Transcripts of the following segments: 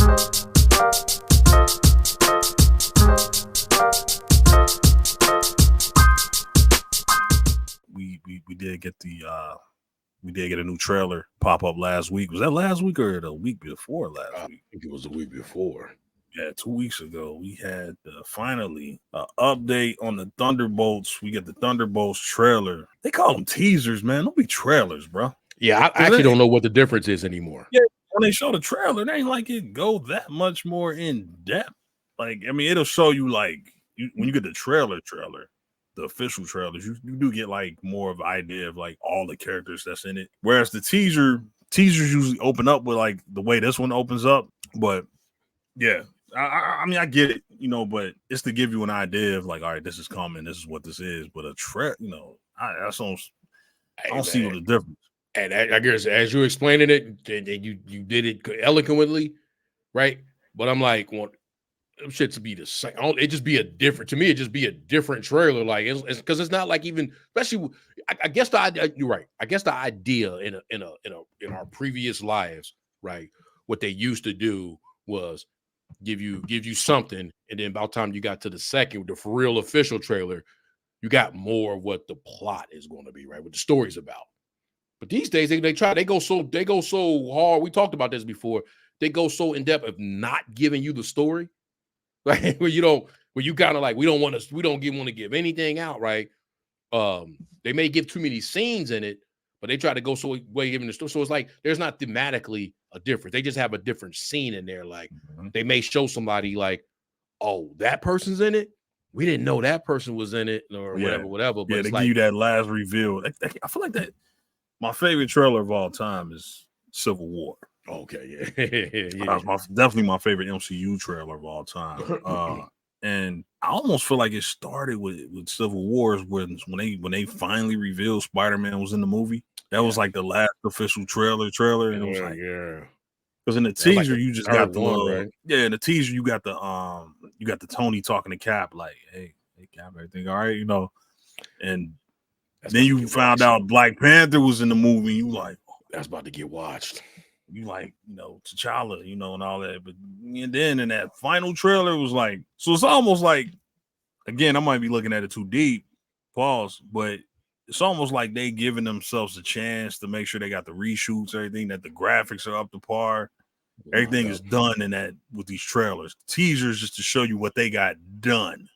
We did get a new trailer pop up last week. Was that last week or the week before last week? I think it was the week before. Yeah, 2 weeks ago, we had finally an update on the Thunderbolts. We get the Thunderbolts trailer. They call them teasers, man. Don't be trailers, bro. Yeah, I actually don't know what the difference is anymore. Yeah, when they show the trailer, they ain't like it go that much more in depth. Like, I mean, it'll show you like when you get the trailer, the official trailers, you do get like more of an idea of like all the characters that's in it. Whereas the teasers usually open up with like the way this one opens up. But yeah, I mean, I get it, but it's to give you an idea of like, all right, this is coming, this is what this is. But a I don't see what the difference. And I guess as you're explaining it, you did it eloquently, right? But I'm like, well, shit to be the same. It just be a different. To me, it just be a different trailer. Like it's because it's not like even, especially. I guess the idea. You're right. I guess the idea in our previous lives, right? What they used to do was give you something, and then about the time you got to the second, the for real official trailer, you got more of what the plot is going to be, right? What the story's about. But these days they go so hard. We talked about this before. They go so in depth of not giving you the story, right? Where you kind of like we don't want to give anything out, right? They may give too many scenes in it, but they try to go so way giving the story. So it's like there's not thematically a difference. They just have a different scene in there. Like they may show somebody like, oh, that person's in it. We didn't know that person was in it, or whatever. But yeah, they give you that last reveal. I feel like that. My favorite trailer of all time is Civil War. Okay, yeah. Definitely my favorite MCU trailer of all time. And I almost feel like it started with Civil Wars when they finally revealed Spider-Man was in the movie. That was like the last official trailer, and it was like, because in the teaser you just got the right? Yeah, in the teaser you got the Tony talking to Cap like, hey Cap, everything all right, and then you found out Black Panther was in the movie. You like, that's about to get watched. You like, T'Challa, and all that. But and then in that final trailer, it was like, so it's almost like, again, I might be looking at it too deep, pause, but it's almost like they giving themselves a chance to make sure they got the reshoots, everything, that the graphics are up to par. Everything is done in that with these trailers. Teasers just to show you what they got done.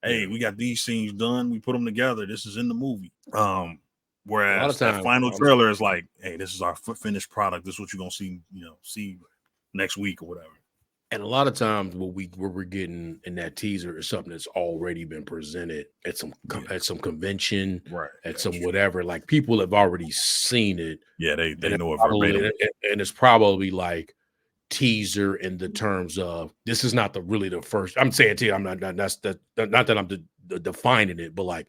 Hey, we got these scenes done. We put them together. This is in the movie. Whereas that final trailer is like, hey, this is our finished product. This is what you're gonna see next week or whatever. And a lot of times, what we're getting in that teaser is something that's already been presented at some convention, right? At some whatever. Like people have already seen it. Yeah, they know it verbatim. And it's probably like teaser in the terms of this is not really the first. I'm saying to you, I'm not that I'm defining it, but like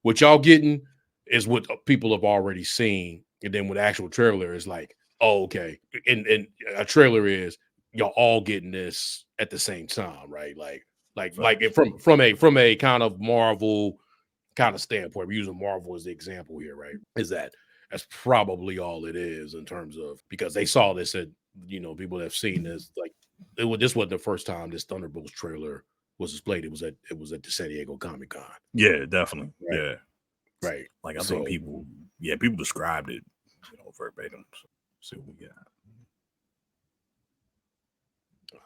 what y'all getting is what people have already seen, and then with actual trailer is like, oh, okay, and a trailer is y'all all getting this at the same time, right? Like from a kind of Marvel kind of standpoint, we're using Marvel as the example here, right? Is that's probably all it is in terms of, because they saw this at, people have seen this, like this wasn't the first time this Thunderbolts trailer was displayed. It was at the San Diego Comic-Con. Yeah, definitely. Right? Yeah. Right. Like I think people described it, verbatim. So see what we got.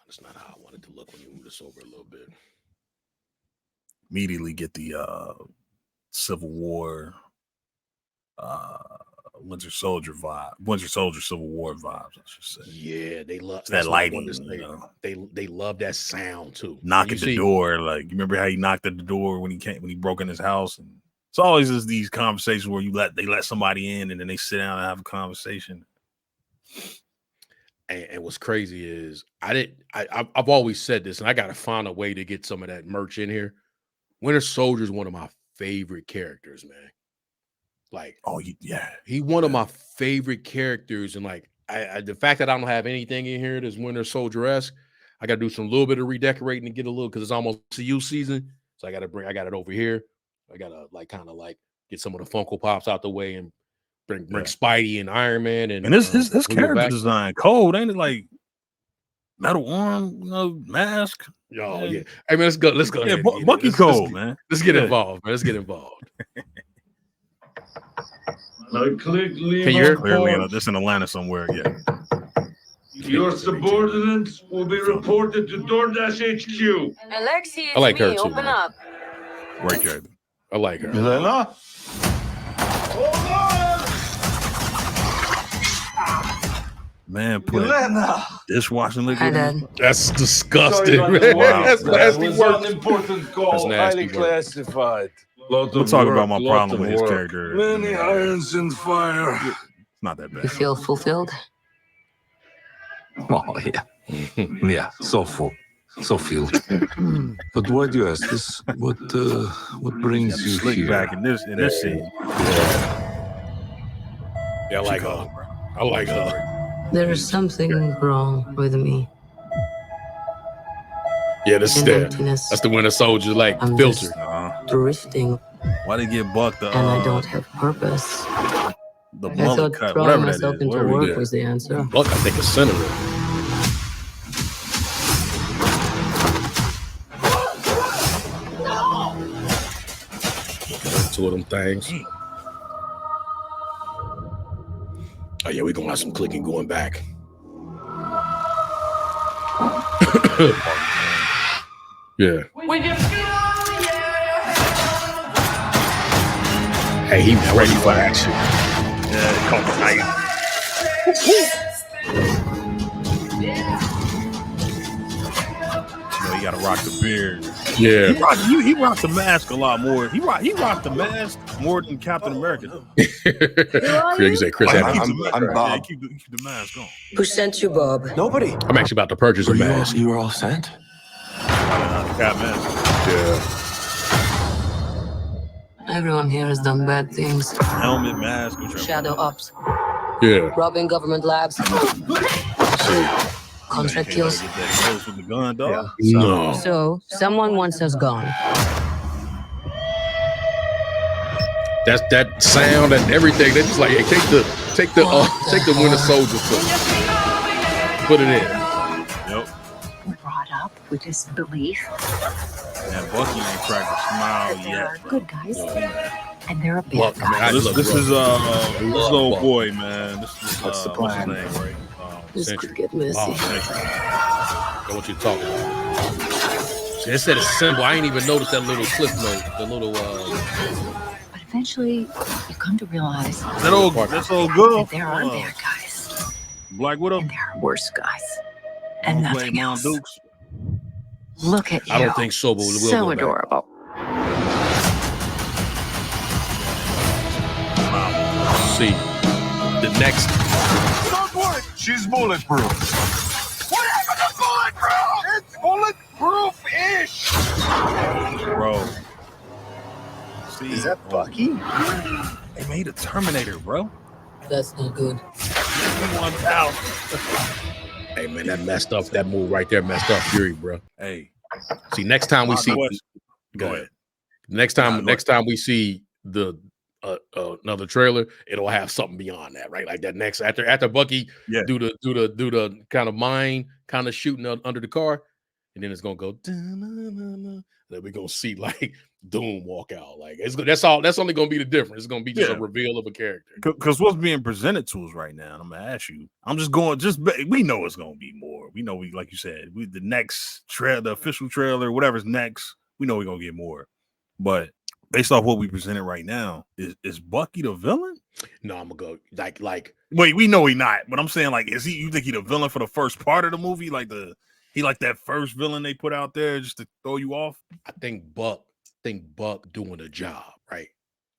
That's not how I wanted to look when you move this over a little bit. Immediately get the Civil War, Winter Soldier Civil War vibes, I should say. Yeah, they love that lighting. They love that sound too. Knocking the door, like you remember how he knocked at the door when he broke in his house, and it's always just these conversations where they let somebody in and then they sit down and have a conversation. And what's crazy is I've always said this, and I got to find a way to get some of that merch in here. Winter Soldier is one of my favorite characters, man. Like, oh yeah, he one of my favorite characters, and like the fact that I don't have anything in here that's Winter Soldier-esque, I got to do some little bit of redecorating to get a little, because it's almost CU season, so I got it over here. I got to get some of the Funko Pops out the way and bring Spidey and Iron Man and his character design cold, ain't it? Like metal arm, mask. Oh yeah. Hey man, let's go. Let's go. Yeah, ahead, Bucky Cole, man. Let's get involved, man. Let's get involved. Can you hear? Clearly, this in Atlanta somewhere. Yeah. Your subordinates will be reported to DoorDash HQ. Alexi, it's I like her me. too, Open man. up. Right, Jacob. I like her. Elena? Man, put dishwashing liquid. Hi, Dad. That's disgusting, Sorry, man. wow. That's nasty was work. an important call. That's nasty Highly work. classified. We'll talk about my problem with his character. Many irons in fire. It's not that You bad. feel fulfilled? Oh, yeah. Yeah, so full. So filled. But why do you ask this? What brings you Slick here? back in this scene. Yeah, I like her. I like her. There is something wrong with me. Yeah, this is An there. emptiness. That's the Winter Soldier like I'm filter. just drifting, Why they get Buck the and I don't have purpose. the I mullet thought cut, throwing whatever that myself is. into Whatever he work did. was the answer. Buck, I think, is senator. Two of them things. Oh yeah, we gonna have some clicking going back. Yeah. Hey, he ready for action. Yeah, caught the knife. You gotta rock the beard. Yeah. He rocked the mask a lot more. He rocked the mask more than Captain America. You say Chris Evans. I'm Bob. Yeah, keep the mask on. Who sent you, Bob? Nobody. I'm actually about to purchase a mask. You were all sent? Cap mask. Yeah. Everyone here has done bad things. Helmet, mask. whichever. Shadow ops, Yeah. robbing government labs, contract Can't kills. get that close with the gun, dog. No. So, someone wants us gone. That's that sound and everything. They just like, hey, take the Winter Soldier film. Put it in. Yep. We're brought up with this belief And Bucky ain't cracked a smile that there yet. are bro. good guys and there are bad Look, I mean, guys. This is this old boy, man. This is What's the what's his plan? name, right? This Century. could get messy. Century. I want you to talk about it. See, they said it's simple. I ain't even noticed that little clip note, the little But eventually, you come to realize That old girl. that there are bad guys Black Widow. and there are worse guys and Don't play nothing Mount else. Dukes. Look at you. I don't think so, but we'll So go back. adorable. See, the next. Don't worry, she's bulletproof. What happened to bulletproof? It's bulletproof-ish. Bro. See, Is that Bucky? They made a Terminator, bro. That's not good. 1,000. Hey man, that messed up. That move right there messed up Fury, bro. Hey, See, next time we my see, question- go Go ahead. ahead. Next Nah, time, next time we see the another trailer, it'll have something beyond that, right? Like that next after Bucky Yeah. do the kind of mine kind of shooting under the car, and then it's gonna go. Then we're gonna see like Doom walk out. Like that's all. That's only gonna be the difference. It's gonna be just Yeah. a reveal of a character. Because what's being presented to us right now, I'm gonna ask you. I'm just going. We know it's gonna be more. We know like you said, the next trailer, the official trailer, whatever's next. We know we're gonna get more. But based off what we presented right now, is Bucky the villain? No, I'm gonna go like Wait, we know he not. But I'm saying like, is he? You think he the villain for the first part of the movie? Like he like that first villain they put out there just to throw you off? I think Buck doing a job, right?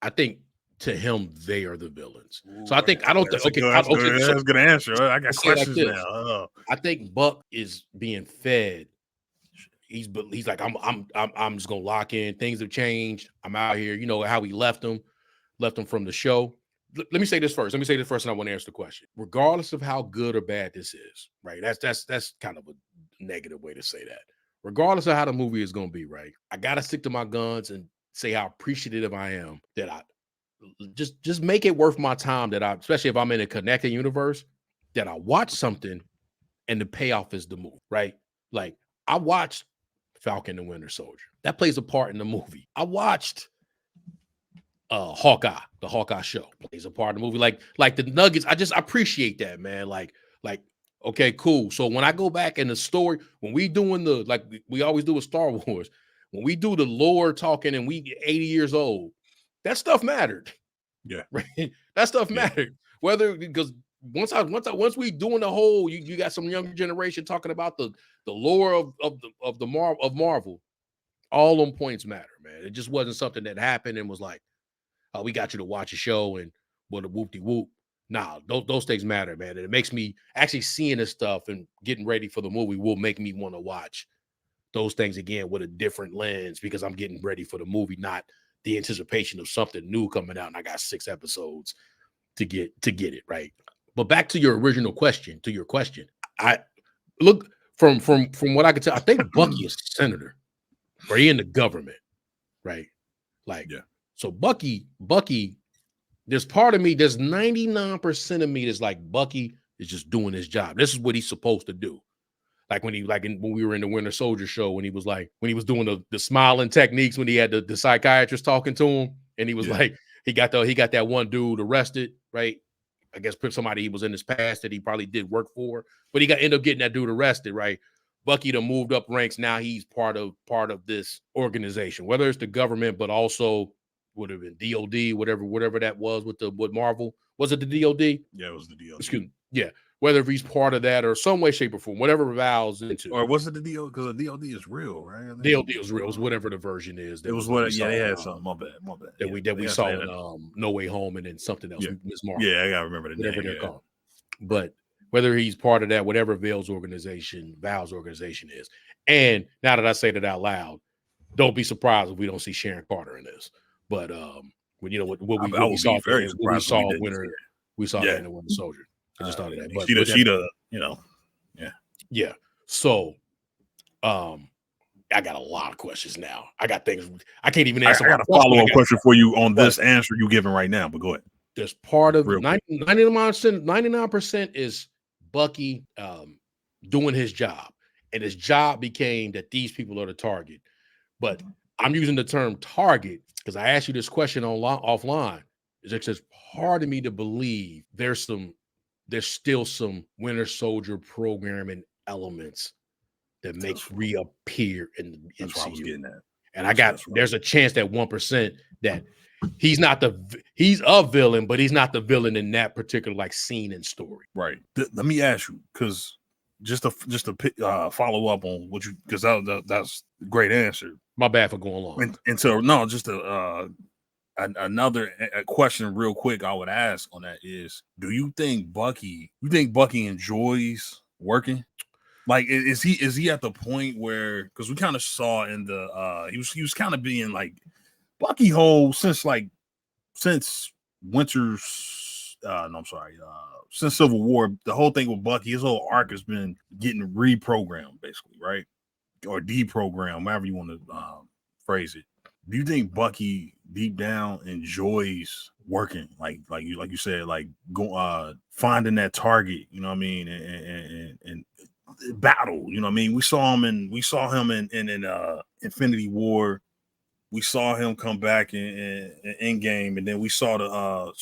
I think to him they are the villains. So I don't think That's a good answer. I got Let's say it like questions this. now. I think Buck is being fed. He's like, I'm just gonna lock in. Things have changed. I'm out here. You know how we left him from the show. Let me say this first. And I want to answer the question. Regardless of how good or bad this is, right? That's kind of a negative way to say that. Regardless of how the movie is gonna be, right? I gotta stick to my guns and say how appreciative I am that I just make it worth my time that especially if I'm in a connected universe, that I watch something and the payoff is the movie, right? Like I watched Falcon and Winter Soldier. That plays a part in the movie. I watched Hawkeye, the Hawkeye show plays a part in the movie. Like the Nuggets, I just appreciate that, man. Like, okay, cool. So when I go back in the story, when we doing the, like we always do with Star Wars, when we do the lore talking and we get 80 years old, that stuff mattered. Yeah. Right. That stuff mattered. Whether, because once we doing the whole, you got some younger generation talking about the lore of Marvel, all them points matter, man. It just wasn't something that happened and was like, oh, we got you to watch a show and what a whoop-de-whoop. Nah, those things matter, man. And it makes me actually seeing this stuff and getting ready for the movie will make me want to watch those things again with a different lens because I'm getting ready for the movie, not the anticipation of something new coming out. And I got 6 episodes to get it right. But back to your original question, I look from what I could tell, I think Bucky is a senator or he in the government, right? Like, yeah. So Bucky, there's part of me, there's 99% of me that's like Bucky is just doing his job. This is what he's supposed to do. Like when we were in the Winter Soldier show, when he was doing the smiling techniques, when he had the psychiatrist talking to him, and he was like, he got that one dude arrested, right? I guess somebody he was in his past that he probably did work for, but he ended up getting that dude arrested, right? Bucky done moved up ranks. Now he's part of this organization, whether it's the government, but also would have been DOD, whatever that was with Marvel. Was it the DOD? Yeah, it was the DOD. Excuse me. Yeah. Whether if he's part of that or some way, shape, or form, whatever Val's into. Or was it the DOD? Because the DOD is real, right? DOD is real. It was whatever the version is. It was what, yeah, they had something. My bad. That we saw in No Way Home and then something else. Ms. Marvel. Yeah, I gotta remember the whatever name. They're called. But whether he's part of that, whatever Val's organization is. And now that I say that out loud, don't be surprised if we don't see Sharon Carter in this. But when you know what we saw that in the Winter Soldier. I just thought of that. But yeah. So I got a lot of questions now. I got things I can't even answer. I got a follow-up question for you on this answer you're giving right now, but go ahead. There's part of 99% is Bucky doing his job, and his job became that these people are the target. But I'm using the term target because I asked you this question offline. It's just hard of me to believe there's still some Winter Soldier programming elements that makes reappear in the MCU. That's what I was getting at. And there's a chance that 1% that he's a villain, but he's not the villain in that particular like scene and story. Right. Let me ask you, because just to follow up on what you, because that's a great answer. My bad for going long. And so no, just another question real quick I would ask on that is, do you think Bucky enjoys working? Like, is he at the point where, because we kind of saw in the he was kind of being like Bucky whole since since Civil War, the whole thing with Bucky, his whole arc has been getting reprogrammed, basically, right? Or deprogrammed, however you want to phrase it. Do you think Bucky deep down enjoys working, like you said, like finding that target, you know what I mean, and battle, you know what I mean? We saw him in Infinity War. We saw him come back in Endgame, and then we saw the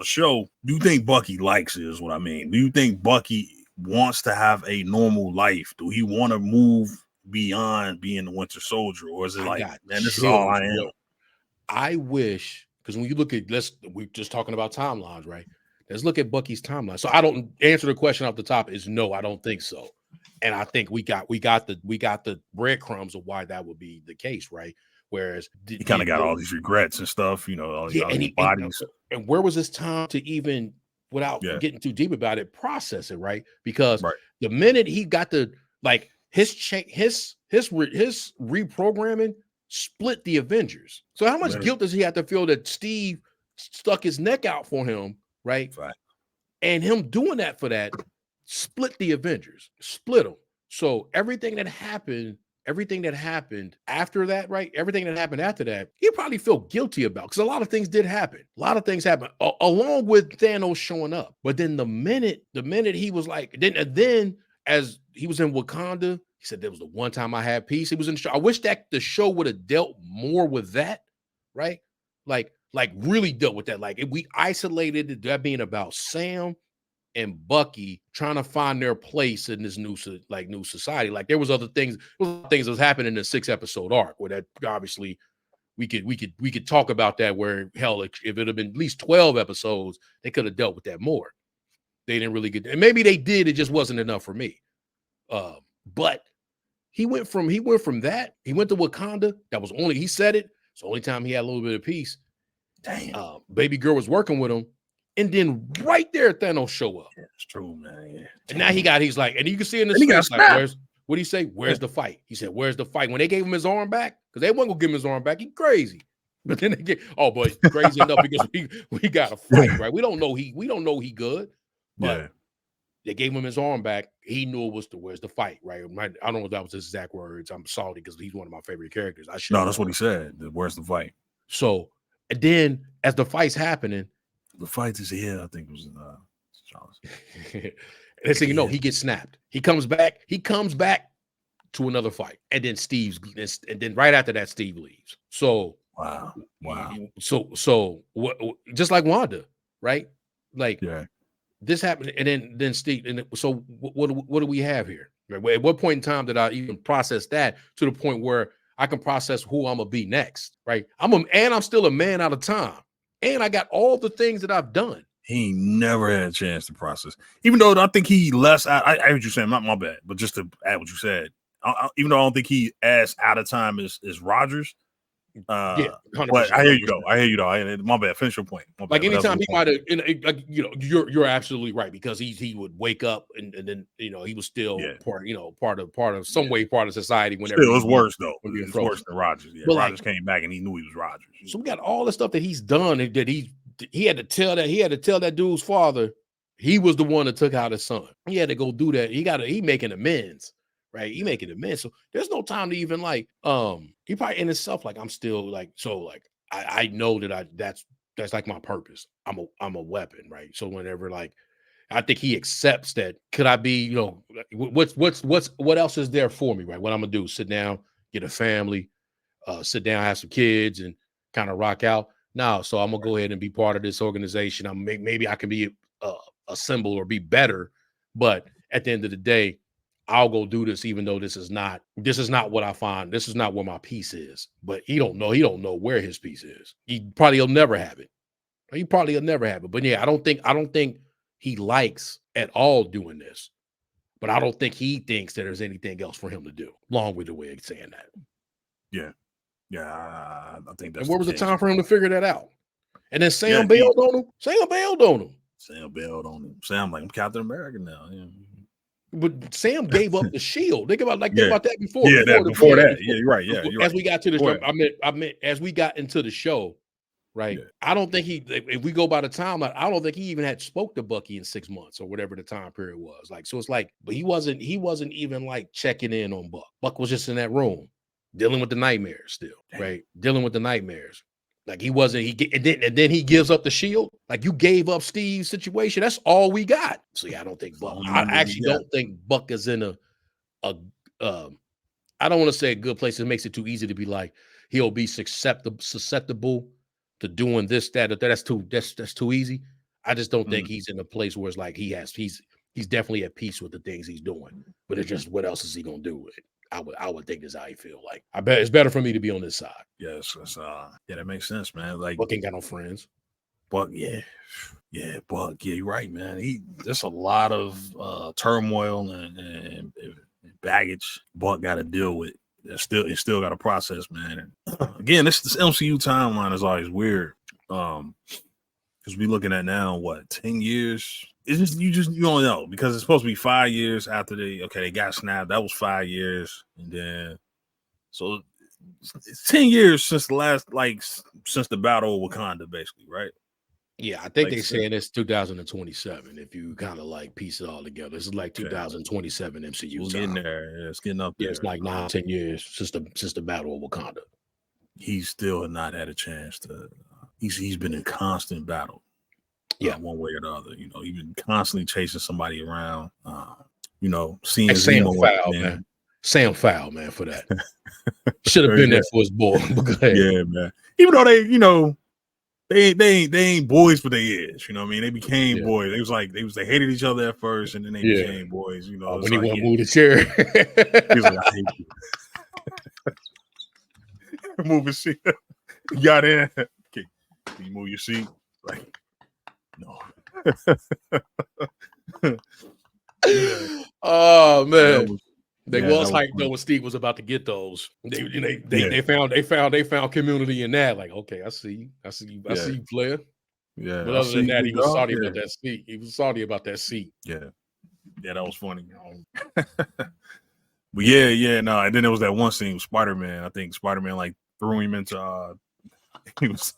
show. Do you think Bucky likes it? Is what I mean. Do you think Bucky wants to have a normal life? Do he want to move beyond being the Winter Soldier, or is it like, man, this is all I am? I wish, because when you look at we're just talking about timelines, right? Let's look at Bucky's timeline. So I don't answer the question off the top is no, I don't think so. And I think we got the breadcrumbs of why that would be the case, right? Whereas he kind of got all these regrets and stuff, you know, all these bodies. And where was this time to even, without getting too deep about it, process it, right? Because the minute he got his reprogramming split the Avengers. So how much guilt does he have to feel that Steve stuck his neck out for him, right? And him doing that for that split the Avengers, split them. So everything that happened after that, right? Everything that happened after that, he probably feel guilty about, because a lot of things did happen. A lot of things happened along with Thanos showing up. But then the minute he was like, then as he was in Wakanda, he said, there was the one time I had peace. He was in the show. I wish that the show would have dealt more with that, right? Like really dealt with that. Like if we isolated that being about Sam and Bucky trying to find their place in this new society. Like there was other things that was happening in the 6-episode arc where that obviously we could talk about that, where hell, if it had been at least 12 episodes, they could have dealt with that more. They didn't really get, and maybe they did, it just wasn't enough for me. But he went from that, he went to Wakanda. That was only, he said it. It's the only time he had a little bit of peace. Damn. Baby girl was working with him. And then right there, Thanos show up. Yeah, it's true, man. Yeah. And now he's like, and you can see in his face, like, what do you say? Where's the fight? He said, where's the fight? When they gave him his arm back, because they weren't gonna give him his arm back, he crazy. But then they get, crazy enough because we got a fight, right? We don't know he good, but they gave him his arm back. He knew it was where's the fight, right? I don't know if that was his exact words. I'm salty because he's one of my favorite characters. That's what he said. Where's the fight? So, and then as the fight's happening, the fight is here. I think it was Charles. And so he gets snapped. He comes back to another fight, and then right after that, Steve leaves. So wow. So what? Just like Wanda, right? Like this happened, and then Steve. And so what do we have here? Right? At what point in time did I even process that to the point where I can process who I'm gonna be next? Right? I'm still a man out of time. And I got all the things that I've done. He never had a chance to process. Even though I think he less, I heard you saying, not my bad, but just to add what you said, even though I don't think he as out of time as Rogers. Yeah, 100%. But I hear you though. My bad. Finish your point. Like anytime he might have, you're absolutely right, because he would wake up and then he was still part of some way part of society. Whenever it was worse though. It was worse than Rogers. Yeah, but Rogers came back and he knew he was Rogers. So we got all the stuff that he's done, and that he had to tell that dude's father he was the one that took out his son. He had to go do that. He making amends. Right, he making amends. So there's no time to even he probably in himself I'm still I know that that's like my purpose. I'm a weapon, right? So whenever I think he accepts that. Could I be what else is there for me, right? What I'm gonna do? Sit down, get a family, sit down, have some kids, and kind of rock out. No, so I'm gonna go ahead and be part of this organization. Maybe I can be a symbol or be better, but at the end of the day, I'll go do this, even though this is not what I find. This is not where my peace is. But he don't know where his peace is. He'll never have it. But yeah, I don't think he likes at all doing this. But I don't think he thinks that there's anything else for him to do. Long-winded way of saying that. Yeah. Yeah, I think that's. And where was the time for him to figure that out? And then Sam bailed on him. Sam bailed on him. I'm Captain America now. Yeah. But Sam gave up the shield. Think about that before. Before that. Yeah, you're right. Yeah, you're as we got to the show, I meant as we got into the show, right? Yeah. I don't think if we go by the timeline, I don't think he even had spoke to Bucky in 6 months or whatever the time period was. So it's but he wasn't even checking in on Buck. Buck was just in that room dealing with the nightmares still, right? Dealing with the nightmares. He wasn't, and then he gives up the shield. You gave up Steve's situation. That's all we got. So yeah, I don't think Buck. I actually don't think Buck is in I don't want to say a good place. It makes it too easy to be he'll be susceptible to doing this, that, or that. That's too easy. I just don't think he's in a place where it's he's definitely at peace with the things he's doing. But it's just, what else is he gonna do with it? I would think this is how you feel. I bet it's better for me to be on this side. Yes, that makes sense, man. Buck ain't got no friends. Buck, Buck, you're right, man. There's a lot of turmoil and baggage Buck got to deal with. It's still got to process, man. And again, this MCU timeline is always weird. Because we're looking at now, 10 years? It's just you don't know, because it's supposed to be 5 years after they got snapped. That was 5 years, and then so it's 10 years since the last since the Battle of Wakanda, basically, right? Yeah, I think they're saying it's 2027. If you kind of piece it all together, it's 2027 MCU. We're getting there. Yeah, it's getting up there. Yeah, it's 9-10 years since the Battle of Wakanda. He's still not had a chance to. He's been in constant battle. One way or the other. He's been constantly chasing somebody around. you know, seeing Hey, Sam Zemo foul, man. Sam foul, man, for that. Should have been yeah. there for his boy. But go ahead. Yeah, man. Even though they, you know, they ain't boys, but they is. You know what I mean? They became Yeah. boys. They hated each other at first, and then they Yeah. became boys. You know, it's When he like, won't yeah. move the chair. He's like, I hate you. Move his seat. You got in. Okay. Can you move your seat? Like, no. Oh man. was, They yeah, was that was hyped though fun. when Steve was about to get those. They Yeah. they found community in that. Like, okay, I see you, I Yeah. see you, player. Yeah. But I other see than you, that, big he was dog. salty Yeah. about that seat. He was salty about that seat. Yeah. Yeah, that was funny. But yeah, no. And then there was that one scene with Spider-Man. I think Spider-Man like threw him into he was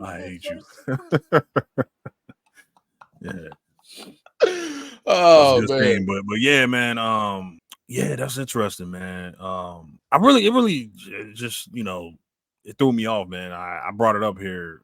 I hate you. Yeah. Oh Good man. scene. But yeah, man. Yeah, that's interesting, man. It really just, you know, it threw me off, man. I brought it up here.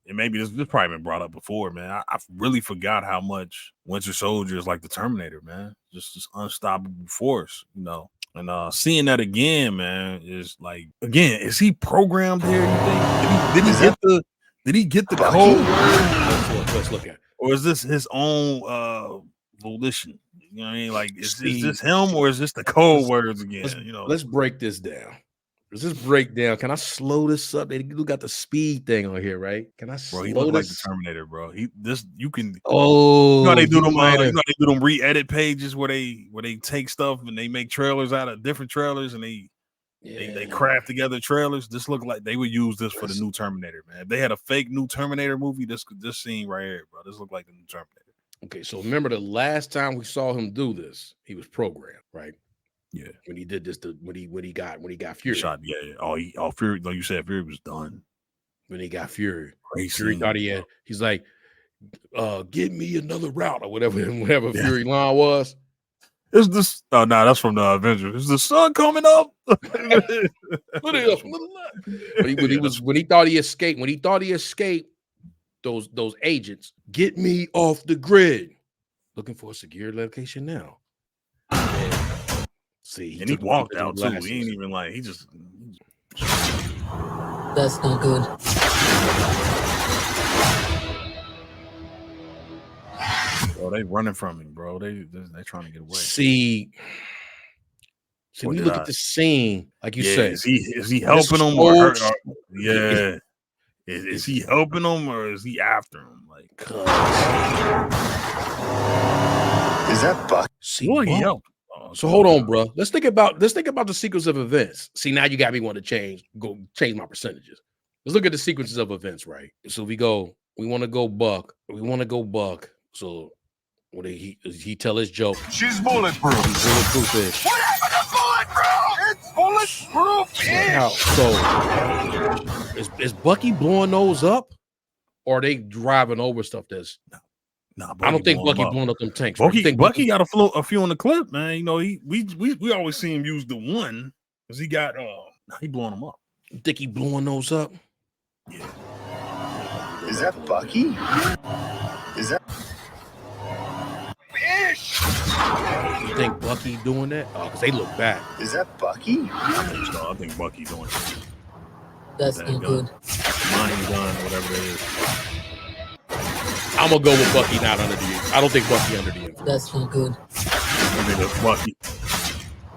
And maybe this probably been brought up before, man. I really forgot how much Winter Soldier is like the Terminator, man. Just this unstoppable force, you know. And seeing that again, man, is like, again, is he programmed here? You think? Did he get the code word? Let's look at it. Or is this his own volition? You know what I mean? Like, is this him or is this the code words again? You know, Let's break this down. Does this break down? Can I slow this up? They got the speed thing on here, right? Can I slow he looked like the this? Terminator, bro. You can. Oh, You know how they do them. might You have- know how they do them re-edit pages where they take stuff and they make trailers out of different trailers and they craft together trailers. This looked like they would use this for the new Terminator, man. If they had a fake new Terminator movie, this scene right here, bro. This looked like the new Terminator. Okay, so remember the last time we saw him do this, he was programmed, right? Yeah. When he did this, when he got Fury. Shot, yeah. Oh, Fury, like you said, Fury was done. When he got Fury. Great Fury scene, thought he had, he's like, give me another route or whatever Yeah. Fury line was. Is this? Oh no, that's from the Avengers. Is the sun coming up? Look at us. When he thought he escaped those agents, get me off the grid. Looking for a secure location now. And see, And he walked out too. glasses. He ain't even like he just. That's no good. Bro, they running from him, bro. They trying to get away. See, when you look at the scene, like you said, is he helping him or yeah? Is he helping him or is he after him? Like, Is that Buck? see, well, he what? helped. So hold on, bro. Let's think about the sequence of events. See, now you got me want to change my percentages. Let's look at the sequences of events, right? So we want to go Buck. So what did he tell his joke? She's bulletproof. Bulletproof-ish. What happened to bulletproof? It's bulletproof. So is Bucky blowing those up? Or are they driving over stuff that's Nah, I don't think Bucky blowing up them tanks. Bucky got a few on the clip, man. You know, we always see him use the one because he got he blowing them up. You think he blowing those up? Yeah. Is that Bucky? Is that You think Bucky doing that? Oh, because they look back. Is that Bucky? I think Bucky doing it. That's no good. Mind gun, whatever it is. I'm gonna go with Bucky not under the. I don't think Bucky under the influence. That's no good. I think that's Bucky.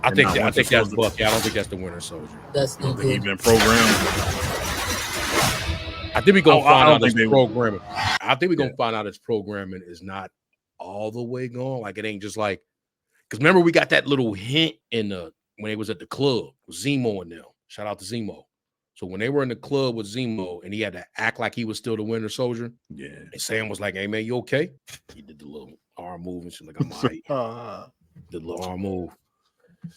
I think that's Soldier. Bucky. I don't think that's the Winter Soldier. That's no I think he good. been programmed. I think we're gonna find out his think they- programming. I think we're gonna find out his programming is not all the way gone. Like it ain't just like because remember we got that little hint in the when they was at the club with Zemo and them. Shout out to Zemo. So when they were in the club with Zemo and he had to act like he was still the Winter Soldier, Yeah. and Sam was like, "Hey man, you okay?" He did the little arm move and shit like, "I'm alright." The little arm move.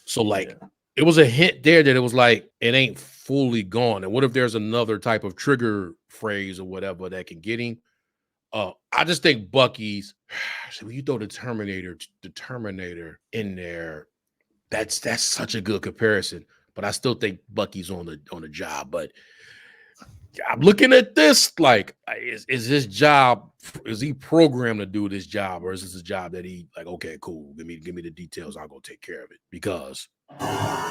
So like it was a hint there that it was like it ain't fully gone. And what if there's another type of trigger phrase or whatever that can get him? I just think Bucky's. So when you throw the Terminator in there, that's such a good comparison. But I still think Bucky's on the job. But I'm looking at this like, is his job? Is he programmed to do this job, or is this a job that he like? Okay, cool. Give me the details. I'll go take care of it. Because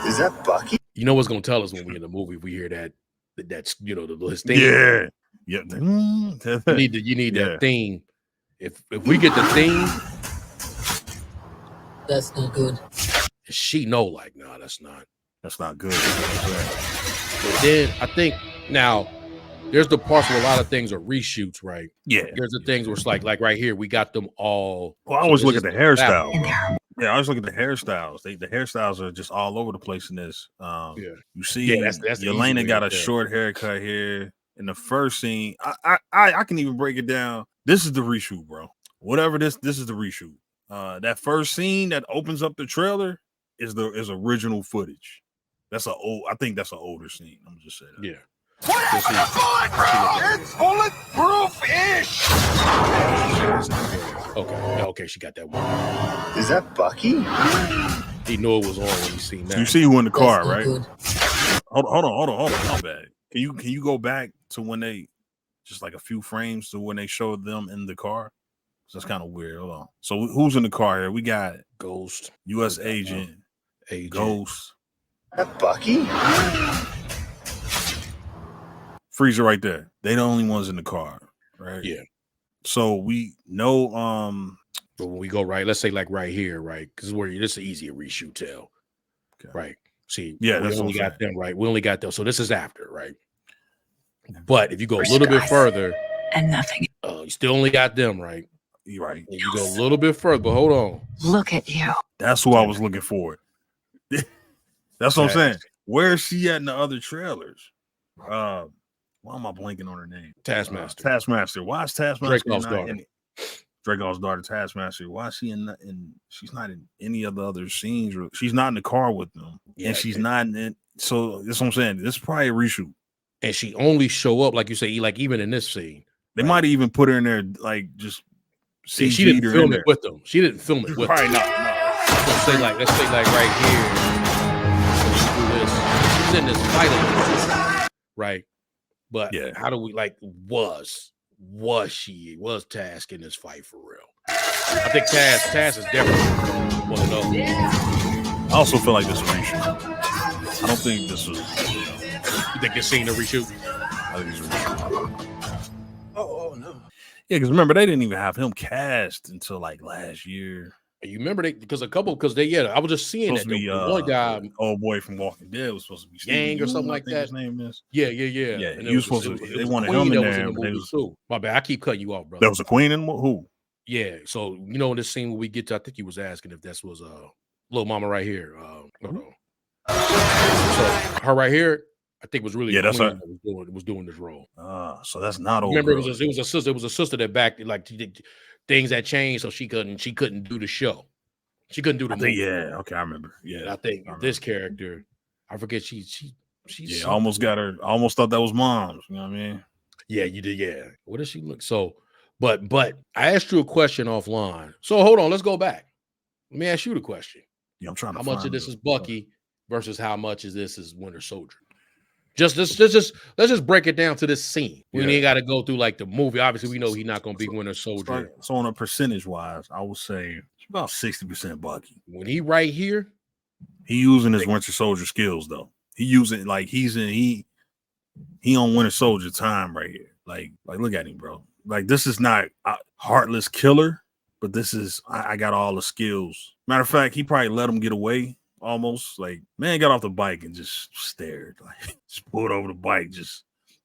Is that Bucky? you know what's gonna tell us when we in the movie. We hear that's his theme. Yeah. You need that theme. If we get the theme, That's not good. she know like, no, that's not good. But then I think now there's the parts where a lot of things are reshoots, right? Yeah. There's the things where it's like right here, we got them all. Well, I always look at the hairstyle. And Yeah, I always look at the hairstyles. The hairstyles are just all over the place in this. You see, that's the easy Yelena way got to a tell. short haircut here. In the first scene, I can even break it down. This is the reshoot, bro. Whatever this is the reshoot. That first scene that opens up the trailer is original footage. I think that's an older scene. I'm just saying that. Yeah. It's bulletproof-ish. Okay, she got that one. Is that Bucky? He knew it was on when he seen that. You see who in the That's car, not right? good. Hold on. My bad. Can you go back to when they just like a few frames to when they showed them in the car? That's kind of weird. Hold on. So who's in the car here? We got Ghost, U.S. agent, Ghost, That Bucky? Freezer right there. They the only ones in the car, right? Yeah. So we know But when we go right, let's say like right here, right? Because this is an easier reshoot tell. Okay. Right. See, Yeah, we that's only what I'm got them, right? We only got them. So this is after, right? But if you go a little bit further, and nothing. you still only got them, right? you're right. If you go a little bit further, but hold on. Look at you. That's who I was looking for. That's what I'm saying. Where is she at in the other trailers? Why am I blanking on her name? Taskmaster. Taskmaster. Why is Taskmaster Dracov's not daughter. in Dracov's daughter, Taskmaster? Why is she she's not in any of the other scenes? She's not in the car with them. Yeah, and she's not in. So that's what I'm saying. This is probably a reshoot. And she only show up, like you say, like even in this scene. They might even put her in there, like just See, she didn't film it with them. She didn't film it with Probably them. not. No. Let's say like right here. Let's do this. She's in this fight, right? But Yeah. how do we was Task in this fight for real? I think Task is definitely one of those. I also feel like this is a reshoot. I don't think this was. You think this scene a reshoot? I think it's a reshoot. Oh no. Yeah, because remember they didn't even have him cast until like last year. You remember I was just seeing Supposed that to be the one guy, old boy from Walking Dead was supposed to be Yang or Steve something Yeun, I like think that. His name is. Yeah. And he was supposed to. They wanted him in there, but they was. Too. My bad. I keep cutting you off, bro. There was a queen in who? Yeah. So in this scene where we get to, I think he was asking if this was little mama right here. No. So her right here, I think was really that's her. That was doing this role. So that's not old. Remember, girl. it was a sister. It was a sister that backed it, like things that changed, so she couldn't do the show. She couldn't do the movie. Yeah. Okay, I remember. Yeah. And I think this character, I forget. She's Yeah, almost got her. I almost thought that was mom's. You know what I mean? Yeah, you did. Yeah. What does she look? So, but I asked you a question offline. So hold on, let's go back. Let me ask you the question. Yeah, I'm trying to. How much of this is Bucky versus how much of this is Winter Soldier? Let's just break it down to this scene. We ain't got to go through like the movie. Obviously, we know he's not going to be Winter Soldier. So on a percentage wise, I would say it's about 60% Bucky. When he right here, he using his Winter Soldier skills though. He using like he on Winter Soldier time right here. Like look at him, bro. Like this is not a heartless killer, but this is I got all the skills. Matter of fact, he probably let him get away. Almost like man got off the bike and just stared, like just pulled over the bike.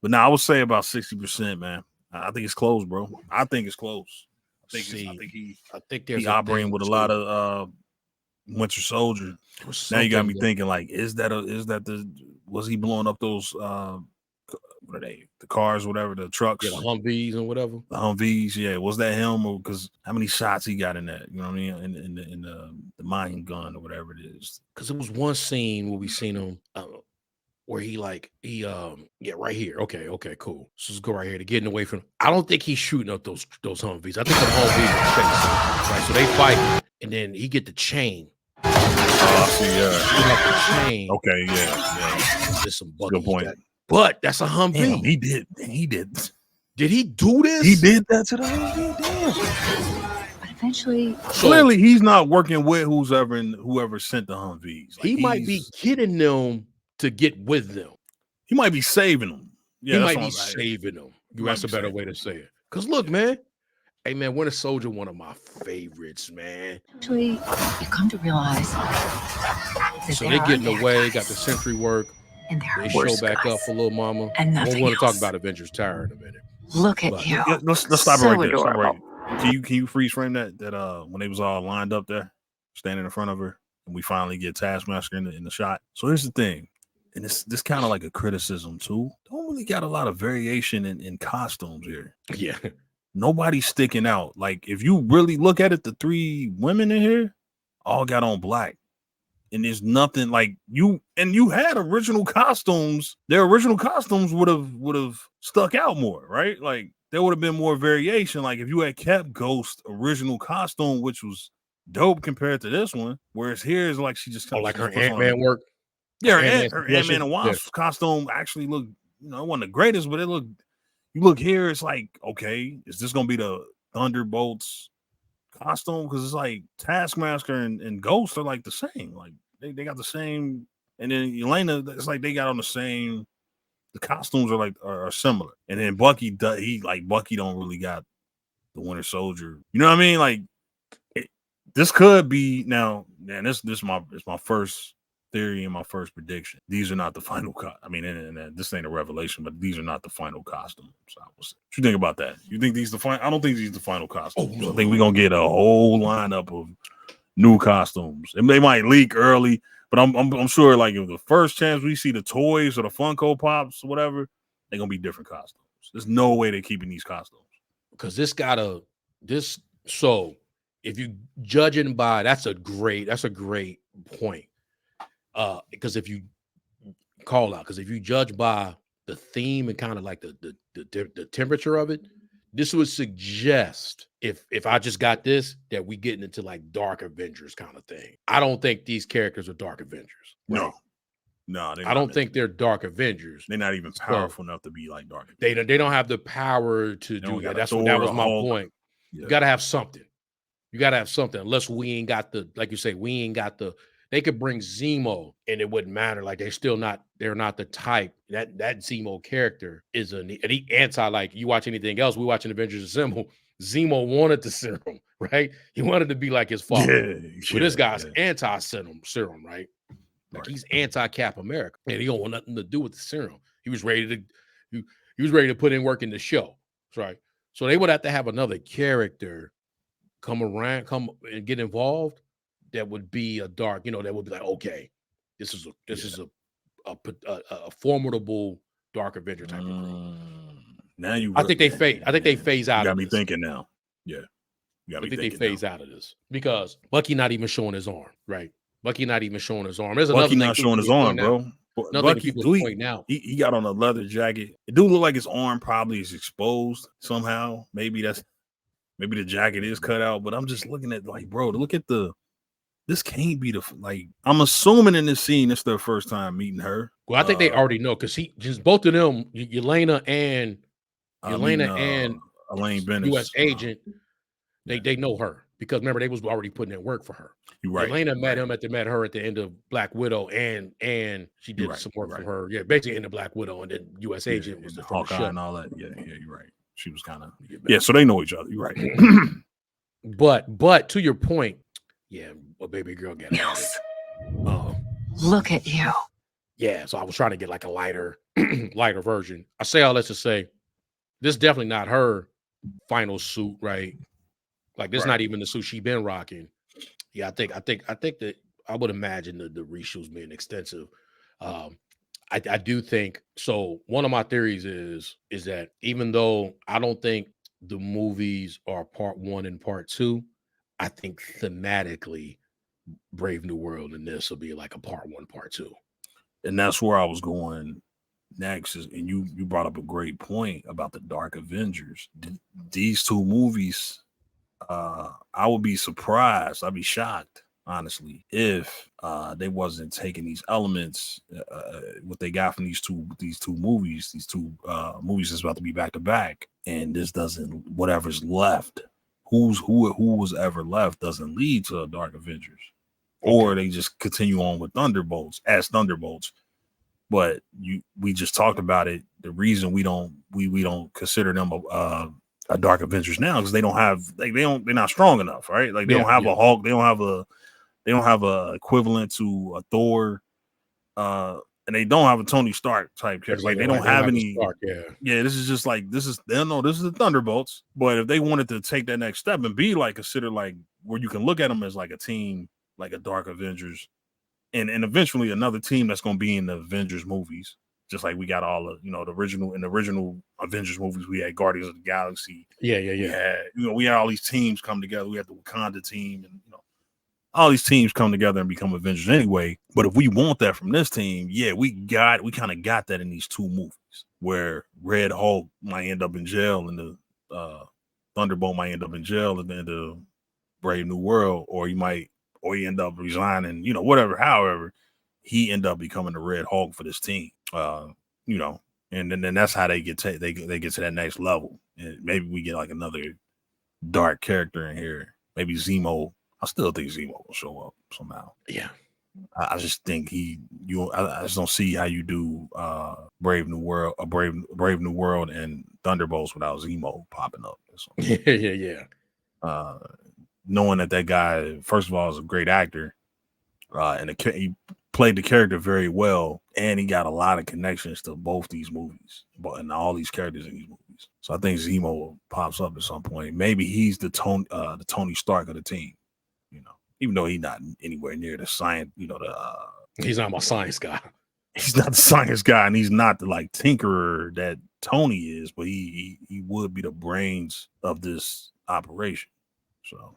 But now I would say about 60%, man. I think it's close, bro. I think it's close. I think there's he operating with a lot of Winter Soldier. Now you got me thinking, like, was he blowing up those what are they? The cars, whatever, the trucks, the Humvees and whatever. The Humvees, yeah. Was that him? Or because how many shots he got in that? You know what I mean? In the mine gun or whatever it is. Because it was one scene where we seen him where he right here. Okay, cool. So let's go right here to getting away from. I don't think he's shooting up those Humvees. I think the Humvees are chasing. Right, so they fight, and then he get the chain. Oh, I see, the chain. Okay, yeah. There's some Bucky. Good point. But that's a Damn, Humvee. he did. Did he do this? He did that to the Humvee. Damn. But eventually, So Clearly, he's not working with whoever sent the Humvees. Like, he might be getting them to get with them. He might be saving them. Yeah, He that's might what be I'm like. saving them. He That's might a be better saving way to them. say it. Because look, man. Hey, man, Winter Soldier, one of my favorites, man. actually, you come to realize that So there they are getting bad away, guys, got the sentry work. and there They are show worse back guys. up for little mama. And I nothing want to talk else. about Avengers Tower in a minute. Look at But- you. Yeah, let's stop it So right there. Stop right. adorable. Can you freeze frame that when they was all lined up there, standing in front of her, and we finally get Taskmaster in the shot. So here's the thing, and this kind of like a criticism too. Don't really got a lot of variation in costumes here. Yeah. Nobody's sticking out. Like if you really look at it, the three women in here all got on black. And there's nothing like you had original costumes. Their original costumes would have stuck out more, right? Like there would have been more variation. Like if you had kept Ghost original costume, which was dope compared to this one, whereas here is like she just Oh, like she her just puts on Ant-Man work. Yeah, her Ant-Man Ant-Man and Wasp costume actually looked, it wasn't the greatest, but it looked. You look here, it's like, okay, is this gonna be the Thunderbolts costume? Because it's like Taskmaster and Ghost are like the same. Like they got the same, and then Elena, it's like they got on the same. The costumes are like are similar, and then Bucky Bucky don't really got the Winter Soldier. You know what I mean? Like this could be now. Man, this is my first theory and my first prediction. These are not the final I mean, and this ain't a revelation, but these are not the final costumes. What you think about that? You think these the final? I don't think these are the final costumes. I think we're gonna get a whole lineup of new costumes, and they might leak early. But I'm sure, like, if the first chance we see the toys or the Funko Pops or whatever, they're gonna be different costumes. There's no way they're keeping these costumes. Because so if you judging by that's a great point. Because if you judge by the theme and kind of like the temperature of it, this would suggest if I just got this that we getting into like Dark Avengers kind of thing. I don't think these characters are Dark Avengers. Right? No, I don't think they're Dark Avengers. They're not even powerful enough to be like Dark Avengers. They don't have the power to do that. That was my point. Yeah. You gotta have something. Unless we ain't got like you say, they could bring Zemo and it wouldn't matter. Like they're not the type that Zemo character is an anti, like you watch anything else. We watching Avengers Assemble. Zemo wanted the serum, right? He wanted to be like his father. But this guy's anti-serum, right? Like he's anti-Cap America. And he don't want nothing to do with the serum. He was ready to put in work in the show. Right. So they would have to have another character come and get involved. That would be a dark, that would be like, okay, this is a formidable Dark Avenger type of thing. Now I think they phase out. You got of me this. thinking now. Yeah, I think they phase out of this because Bucky not even showing his arm, right? Bucky not even showing his arm. There's Bucky not showing his arm, bro. Bucky point out. He got on a leather jacket. It do look like his arm probably is exposed somehow. Maybe the jacket is cut out, but I'm just looking at like, bro, look at this can't be I'm assuming in this scene, it's their first time meeting her. Well, I think they already know because both of them, Elena and Elaine Bennett, U.S. agent, they know her because remember they was already putting in work for her. You're right. Elena met her at the end of Black Widow, and she did some work for her. Yeah, basically in the Black Widow, and then U.S. agent was the Hawkeye and all that. Yeah, you're right. She was kind of so they know each other. You're right. but to your point, baby girl get out. Look at you. Yeah, so I was trying to get like a lighter version. I say all that to say, this is definitely not her final suit, right? Like this is not even the suit she been rocking. Yeah, I think that I would imagine the reshoots being extensive. I do think so. One of my theories is that even though I don't think the movies are part 1 and part 2, I think thematically Brave New World and this will be like a part 1, part 2. And that's where I was going next. And you brought up a great point about the Dark Avengers. These two movies, I would be surprised. I'd be shocked, honestly, if they wasn't taking these elements, what they got from these two movies, movies that's about to be back to back, and this doesn't, whatever's left, who was ever left doesn't lead to a Dark Avengers, or they just continue on with Thunderbolts as Thunderbolts. But we just talked about it. The reason we don't consider them a Dark Avengers now because they don't have they're not strong enough, right? Like they don't have a Hulk, they don't have a equivalent to a Thor, and they don't have a Tony Stark type character. Like they don't have any. Stark, this is just like this is the Thunderbolts. But if they wanted to take that next step and be like considered like where you can look at them as like a team, like a Dark Avengers, and eventually another team that's going to be in the Avengers movies. Just like we got all of, the original Avengers movies, we had Guardians of the Galaxy. Yeah. We had all these teams come together. We had the Wakanda team, and all these teams come together and become Avengers anyway. But if we want that from this team, we kind of got that in these two movies where Red Hulk might end up in jail and the Thunderbolt might end up in jail at the end of Brave New World, or he end up resigning, whatever, however, he end up becoming the Red Hulk for this team. And then that's how they get to that next level. And maybe we get like another dark character in here. Maybe Zemo. I still think Zemo will show up somehow. Yeah. I just think I just don't see how you do Brave New World and Thunderbolts without Zemo popping up. Yeah. Knowing that guy, first of all, is a great actor, and he played the character very well, and he got a lot of connections to both these movies, and all these characters in these movies. So I think Zemo pops up at some point. Maybe he's the Tony Stark of the team, even though he's not anywhere near the science. He's not my science guy. He's not the science guy, and he's not the like tinkerer that Tony is, but he would be the brains of this operation. So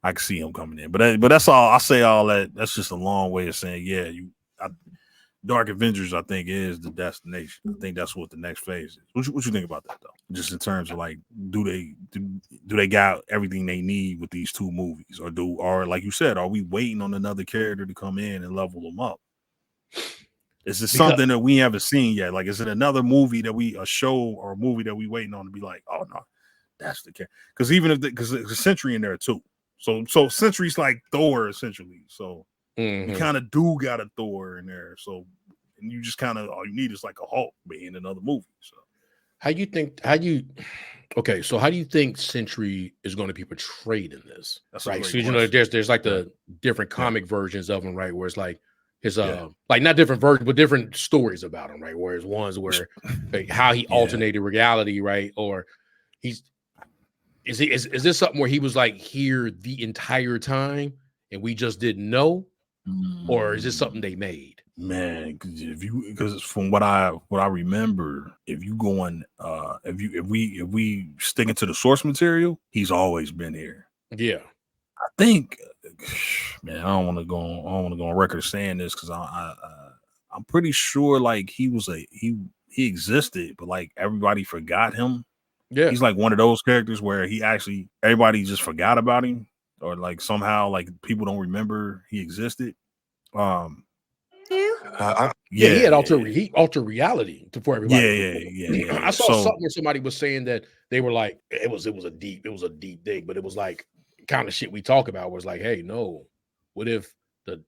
I can see him coming in, but that's all. I say all that. That's just a long way of saying, Dark Avengers, I think, is the destination. I think that's what the next phase is. What you think about that, though? Just in terms of like, do they got everything they need with these two movies, or like you said, are we waiting on another character to come in and level them up? Is it something that we haven't seen yet? Like, is it another movie a show or a movie that we waiting on to be like, oh no, that's the character? Because because there's a Sentry in there too. So Sentry's like Thor essentially. So you kind of do got a Thor in there. So and you just kind of all you need is like a Hulk being another movie. So how do you think Sentry is going to be portrayed in this? That's right. So there's like the different comic versions of him, right? Where it's like his like not different versions, but different stories about him, right? Whereas ones where like, how he alternated reality, right? Or is this something where he was like here the entire time and we just didn't know, or is this something they made? Man, because from what I remember, if we sticking to the source material, he's always been here. Yeah, I think, man, I don't want to go on record saying this because I'm pretty sure like he existed, but like everybody forgot him. Yeah, he's like one of those characters where everybody just forgot about him, or like somehow like people don't remember he existed. He had alter reality for everybody. Yeah. I saw something where somebody was saying that they were like, it was a deep dig, but it was like kind of shit we talk about was like, hey, no, what if the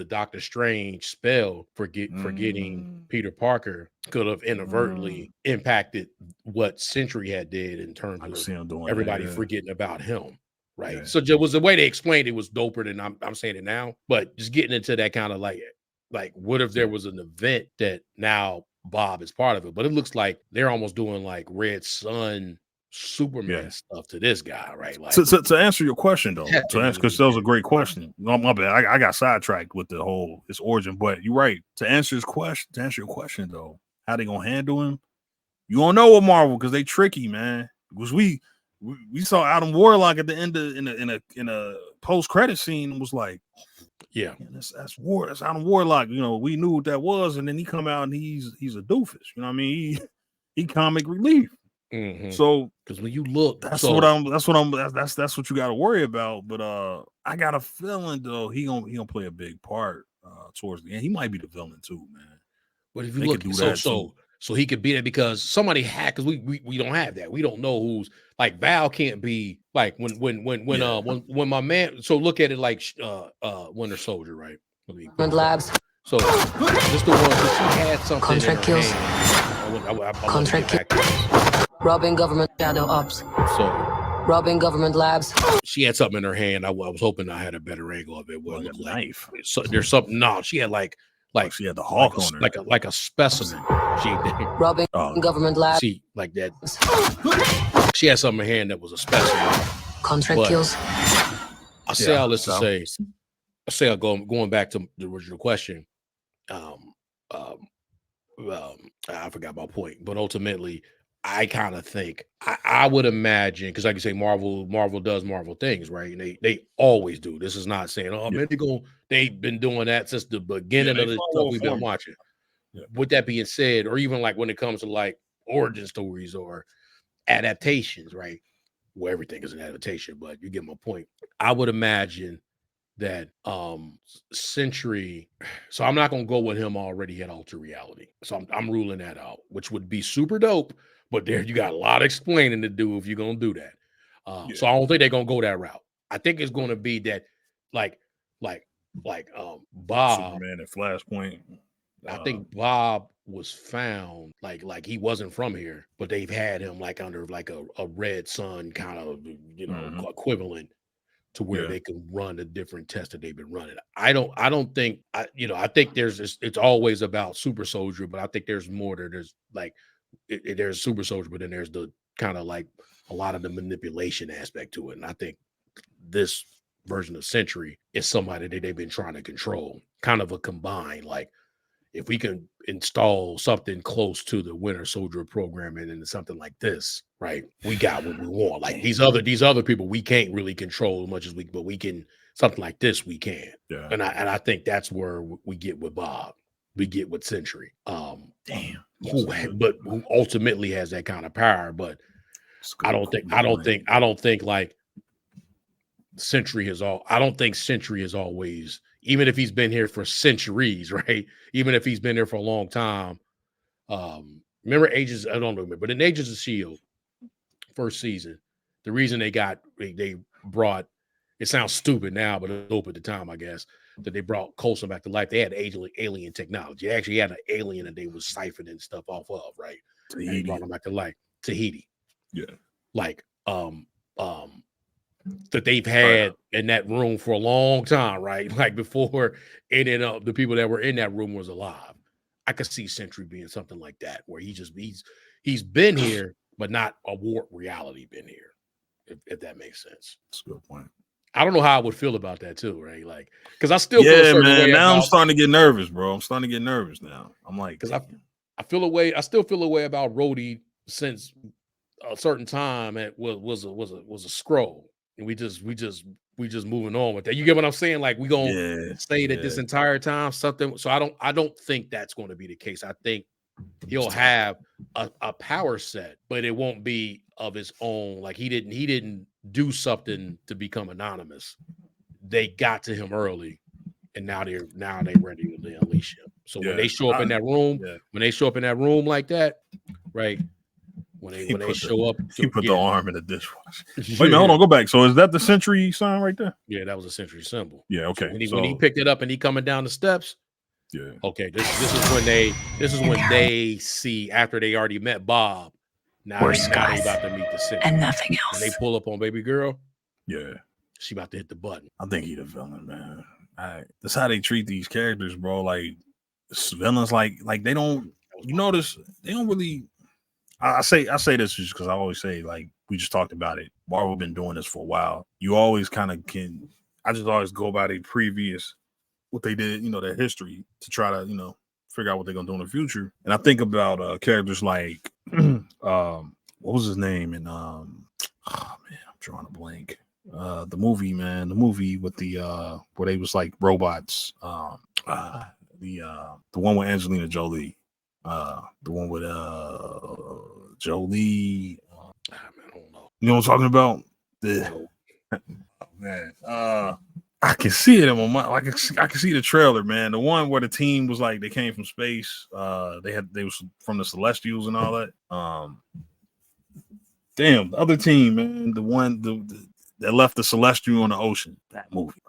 Doctor Strange spell forgetting Peter Parker could have inadvertently impacted what Sentry had did in terms of everybody forgetting about him. Right. Yeah. So it was the way they explained it was doper than I'm saying it now, but just getting into that kind of like what if there was an event that now Bob is part of it, but it looks like they're almost doing like Red Sun Superman stuff to this guy, right? Like to answer your question though, because that was a great question. No, my bad. I got sidetracked with his origin, but you're right. To answer your question though, how they gonna handle him? You don't know with Marvel because they tricky, man. Because we saw Adam Warlock at the end of in a post credit scene and was like, that's Adam Warlock. We knew what that was, and then he come out and he's a doofus. You know what I mean? He comic relief. So because when you look, that's what you got to worry about. But I got a feeling though he gonna play a big part towards the end. He might be the villain too, man. But if you They look, could do that too. so he could be that because somebody hacked, because we don't have that. We don't know who's like Val can't be like when my man. So look at it like Winter Soldier, right? Labs. So this the one because she had something. Contract kills. Contract kills. Robbing government shadow ops. So robbing government labs. She had something in her hand. I was hoping I had a better angle of it. Like a knife. So there's something. No, she had like she had the hawk on her, like a specimen. She robbing government labs. See, like that. She had something in her hand that was a specimen. Contract kills. I say all this to say. I say going back to the original question. I forgot my point, but ultimately, I kind of think I would imagine because, like you say, Marvel does Marvel things, right? And they always do. This is not saying, oh man, they've been doing that since the beginning of the stuff we've been watching. Yeah. With that being said, or even like when it comes to like origin stories or adaptations, right? Well, everything is an adaptation, but you get my point. I would imagine that Sentry, so I'm not gonna go with him already at Alter Reality. So I'm ruling that out, which would be super dope. But there you got a lot of explaining to do if you're gonna do that. So I don't think they're gonna go that route. I think it's gonna be that like Bob Superman at Flashpoint. I think Bob was found like he wasn't from here, but they've had him like under like a Red Sun kind of equivalent to where they can run the different tests that they've been running. I think I think it's always about Super Soldier, but I think there's more there. There's like there's Super Soldier, but then there's the kind of like a lot of the manipulation aspect to it. And I think this version of Sentry is somebody that they've been trying to control, kind of a combined, like if we can install something close to the Winter Soldier program and then something like this, right? We got what we want. Like these other people, we can't really control as much as but we can something like this, we can. Yeah. And I think that's where we get with Bob. We get with Sentry. Who ultimately has that kind of power, but I don't think like Sentry has I don't think Sentry is always, even if he's been here for centuries, right? Even if he's been there for a long time. Remember Agents, I don't remember, but in Agents of S.H.I.E.L.D., first season, the reason they brought, it sounds stupid now, but it was dope at the time, I guess, that they brought Coulson back to life. They had alien technology. They actually had an alien that they was siphoning stuff off of, right? And they brought him back to life. Tahiti. Yeah. Like, that they've had in that room for a long time, right? Like before the people that were in that room was alive. I could see Sentry being something like that, where he's been here, but not a warped reality been here, if that makes sense. That's a good point. I don't know how I would feel about that too, right? Like, because I still feel a certain way now I'm starting to get nervous, bro. I'm starting to get nervous now. I'm like, because I feel a way. I still feel a way about Rhodey since a certain time. It was a scroll. And we just moving on with that. You get what I'm saying? Like we gonna say that this entire time something. So I don't think that's going to be the case. I think he'll have a power set, but it won't be of his own. Like he didn't do something to become anonymous. They got to him early, and now they're ready to unleash him. So when they show up in that room, like that, right? When they show up, he put the arm in the dishwasher. Wait a minute, hold on, go back. So is that the Sentry sign right there? Yeah, that was a Sentry symbol. Yeah, okay. So when he picked it up and he coming down the steps, okay. This is when they see after they already met Bob. Now they about to meet the Sentry and nothing else. When they pull up on baby girl, she about to hit the button. I think he the villain, man. That's how they treat these characters, bro. Like villains, like they don't. You notice they don't really. I say this just because I always say, like, we just talked about it. Marvel been doing this for a while. You always kind of can. I just always go by their previous, what they did, their history to try to, figure out what they're gonna do in the future. And I think about characters like, what was his name? And oh man, I'm drawing a blank. The movie with the where they was like robots. The one with Angelina Jolie. The one with Jolie. You know what I'm talking about? The oh, man. I can see it in my mind. I can see the trailer, man. The one where the team was like they came from space. They was from the Celestials and all that. Damn, the other team, man. The one that left the Celestial on the ocean. That movie.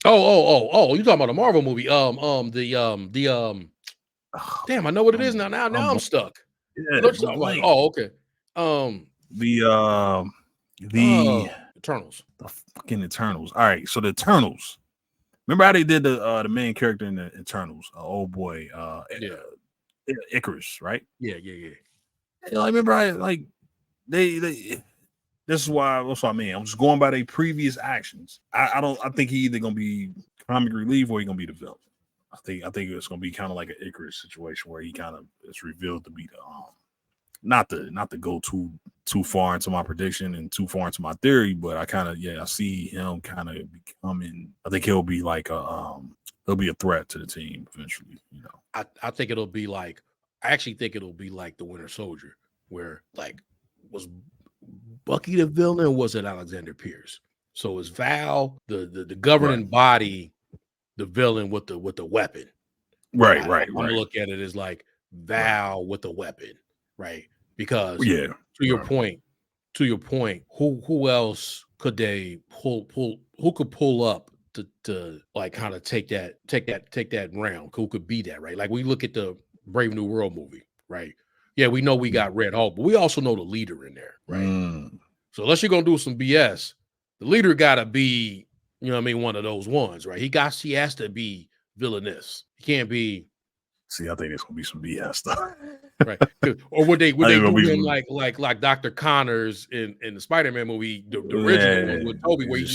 Oh! You talking about a Marvel movie? Damn, I know what it is now. Now I'm stuck. Yeah, Oh, okay. The Eternals. The fucking Eternals. All right, so the Eternals. Remember how they did the main character in the Eternals? Old boy, Icarus, right? Yeah. I remember they. This is why. That's what I mean. I'm just going by their previous actions. I think he either gonna be comic relief or he gonna be the villain. I think it's gonna be kind of like an Icarus situation where he kind of is revealed to be the not to go too far into my prediction and too far into my theory, but I see him kind of becoming. I think he'll be like he'll be a threat to the team eventually. You know, I think it'll be like. I actually think it'll be like the Winter Soldier, where like was Bucky the villain, or was it Alexander Pierce? So is Val the governing body, the villain with the weapon? Right. I'm gonna look at it as like Val with the weapon, right? Because to your point, who else could they pull? Who could pull up to like kind of take that round? Who could be that, right? Like we look at the Brave New World movie, right? Yeah, we know we got Red Hulk, but we also know the leader in there, right? So unless you're gonna do some BS, the leader gotta be, you know what I mean, one of those ones, right? He has to be villainous. He can't be. See, I think it's gonna be some BS stuff. Right. Or would they do him like Dr. Connors in the Spider-Man movie, the original one with Toby, where he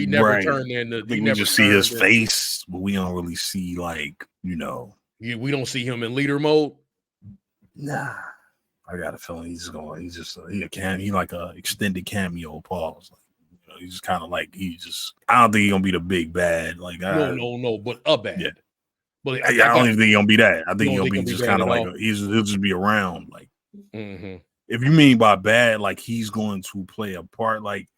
never turned into we just see his face, but we don't really see like, you know. We don't see him in leader mode. Nah. I got a feeling he like a extended cameo pause. Like, you know, he's just kind of like I don't think he's gonna be the big bad. Like no, but a bad. Yeah. But I don't even think he's gonna be that. I think he'll be just kind of like he'll just be around. Like, if you mean by bad, like he's going to play a part, like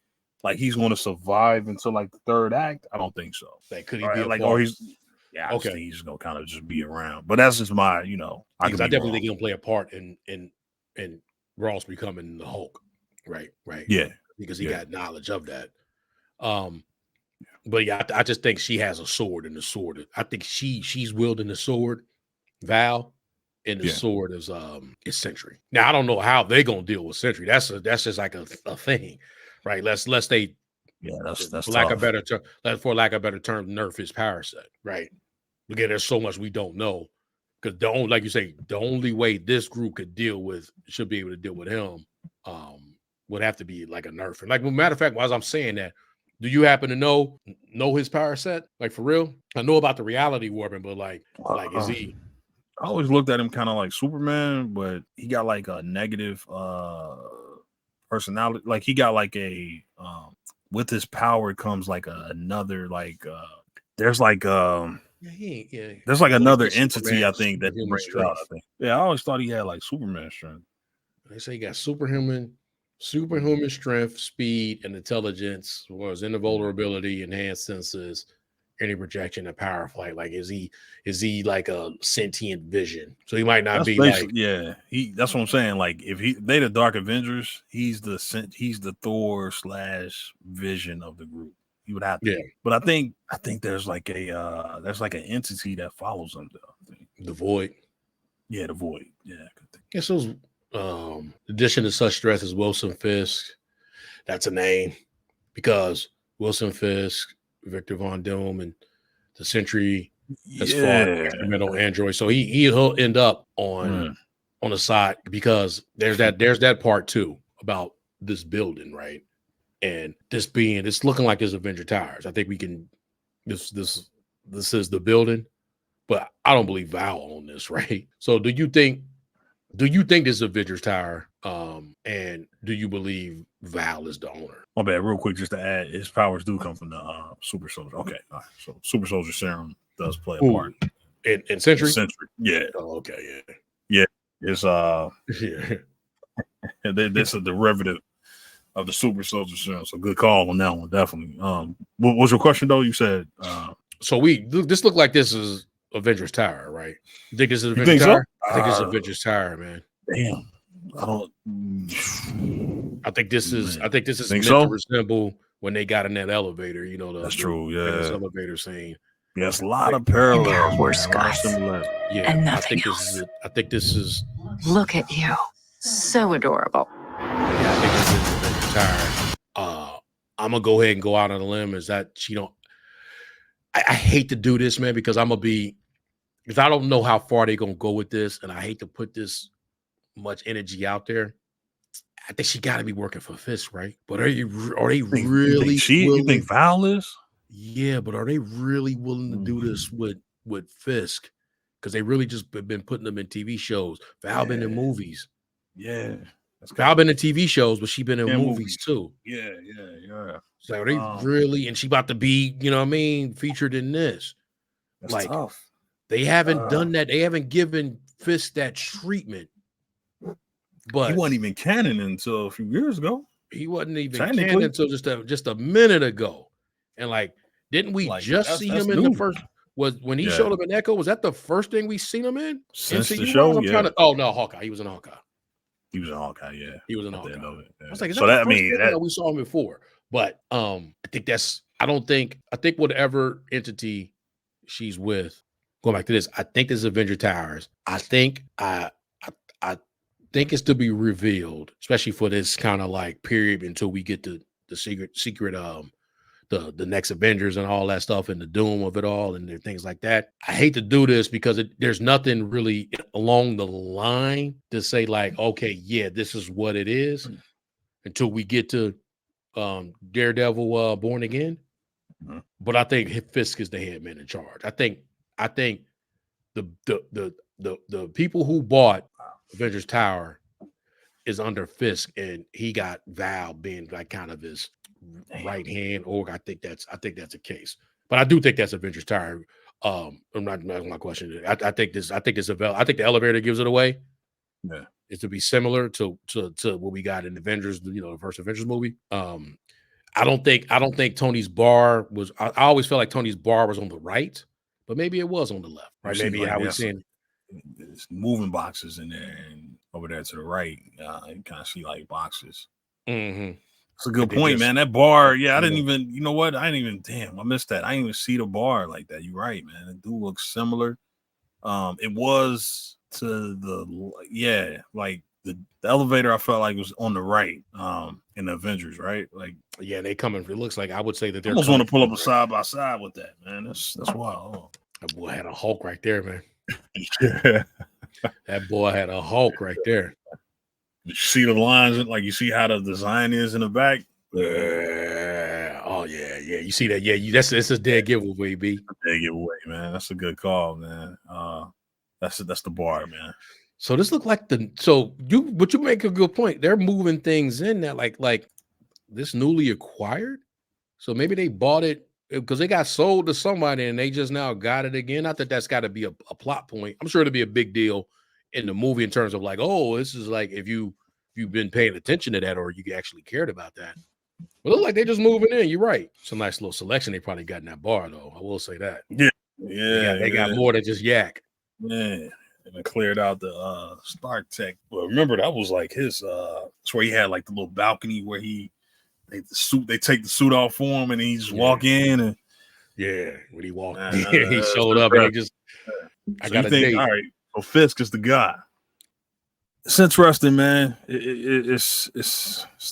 he's going to survive until like the third act. I don't think so. Like, could he be like, part? or he's I just think he's just gonna kind of just be around. But that's just my, you know, I definitely think he'll play a part in Ross becoming the Hulk. Right. Yeah, because he got knowledge of that. But yeah, I just think she has a sword, and the sword. I think she's wielding the sword, Val, and the sword is Sentry. Now I don't know how they're gonna deal with Sentry. That's just like a thing, right? Let's they that's for lack of better term, nerf his power set, right? Again, there's so much we don't know because like you say, the only way this group should be able to deal with him would have to be like a nerf. And like, matter of fact, as I'm saying that. Do you happen to know his power set? Like, for real? I know about the reality warping, but like is he? I always looked at him kind of like Superman, but he got like a negative personality. Like he got like with his power comes like another like there's like there's like another entity I think that brings out. I think. Yeah, I always thought he had like Superman strength. They say he got superhuman strength, speed, and intelligence, was invulnerability, enhanced senses, any projection, and power of flight. Like, is he like a sentient vision? So he might not be like, that's what I'm saying. Like, if they the Dark Avengers, he's the Thor / Vision of the group. He would have to. Yeah. But I think there's like an entity that follows him though. The Void. Yeah, the Void. Yeah. Guess those. Addition to such threats as Wilson Fisk, that's a name because Wilson Fisk, Victor Von Doom, and the Sentry has fought experimental android. So he'll end up on the side because there's that part too about this building, right? And it's looking like it's Avenger Towers. I think we can this is the building, but I don't believe Val on this, right? So do you think this is Avengers Tower? And do you believe Val is the owner? My bad. Real quick, just to add, his powers do come from the Super Soldier. Okay, all right. So Super Soldier Serum does play a part in Sentry. Yeah. Oh, okay. Yeah. It's This is a derivative. of the Super Soldier Serum. So good call on that one, definitely. What was your question though? You said so this look like this is Avengers Tower, right? You think this is you Avengers think so? Tower? I think it's Avengers Tower, man. Damn. I think this is meant so? to resemble when they got in that elevator, you know, That's true, yeah. elevator scene. Yeah, it's a lot of parallels. Worse, guys. Yeah, And I nothing think else. this is Look at you. So adorable. yeah, I think this is Avengers Tower. I'm gonna go ahead and go out on a limb. Is that she don't I hate to do this, man, because because I don't know how far they're gonna go with this, and I hate to put this much energy out there. I think she got to be working for Fisk, right? But are they really? You think Val is? Yeah, but are they really willing to do this with Fisk? Because they really just been putting them in TV shows. Val been in movies. Yeah, Val been in TV shows, but she been in movies too. Yeah. So are they really? And she about to be, you know what I mean, featured in this. That's like tough. They haven't done that. They haven't given Fisk that treatment. But he wasn't even canon until a few years ago. He wasn't even canon until just a minute ago. And like, didn't we just see him in the first? Was when he showed up in Echo? Was that the first thing we seen him in? Since the show? Oh no, Hawkeye. He was in Hawkeye. He was in Hawkeye. Yeah, he was in Hawkeye. Yeah. I was like, so that we saw him before. But I think I think whatever entity she's with, going back to this, I think this is Avenger Towers. I think it's to be revealed, especially for this kind of like period until we get to the secret the next Avengers and all that stuff and the doom of it all and things like that. I hate to do this because there's nothing really along the line to say like, okay, yeah, this is what it is until we get to Daredevil Born Again. Mm-hmm. But I think Fisk is the head man in charge. I think the people who bought Avengers Tower is under Fisk, and he got Val being like kind of his right hand org. I think that's the case. But I do think that's Avengers Tower. I'm not my question. I think the elevator gives it away. Yeah, it's to be similar to what we got in Avengers, the first Avengers movie. I don't think Tony's bar was. I always felt like Tony's bar was on the right, but maybe it was on the left. Right? Maybe like how we seen. There's moving boxes in there, and over there to the right, you kind of see like boxes. Mm-hmm. That's a good point, man. That bar, I didn't even, you know what? I missed that. I didn't even see the bar like that. You're right, man. It do look similar. It was to like the elevator. I felt like was on the right, in the Avengers, right? Like, yeah, they coming. It looks like I would say that they're. I almost want to pull up a side by side with that, man. That's wild. That boy had a Hulk right there, man. That boy had a Hulk right there. Did you see the lines? Like, you see how the design is in the back? Oh yeah. You see that? Yeah, that's a dead giveaway, B. Dead giveaway, man. That's a good call, man. That's the bar, man. So this looked like but you make a good point. They're moving things in that like this newly acquired. So maybe they bought it because they got sold to somebody and they just now got it again. Not that that's got to be a plot point. I'm sure it'll be a big deal in the movie in terms of like, oh, this is like if you've been paying attention to that or you actually cared about that. But it looks like they're just moving in. You're right. It's a nice little selection they probably got in that bar, though. I will say that. Yeah. They got more than just yak. Yeah. And it cleared out the Stark Tech. Well, remember that was like his that's where he had like the little balcony where they take the suit off for him and he just walk in and when he walked he showed up and he just I got a date. All right, so Fisk is the guy. It's interesting, man. It's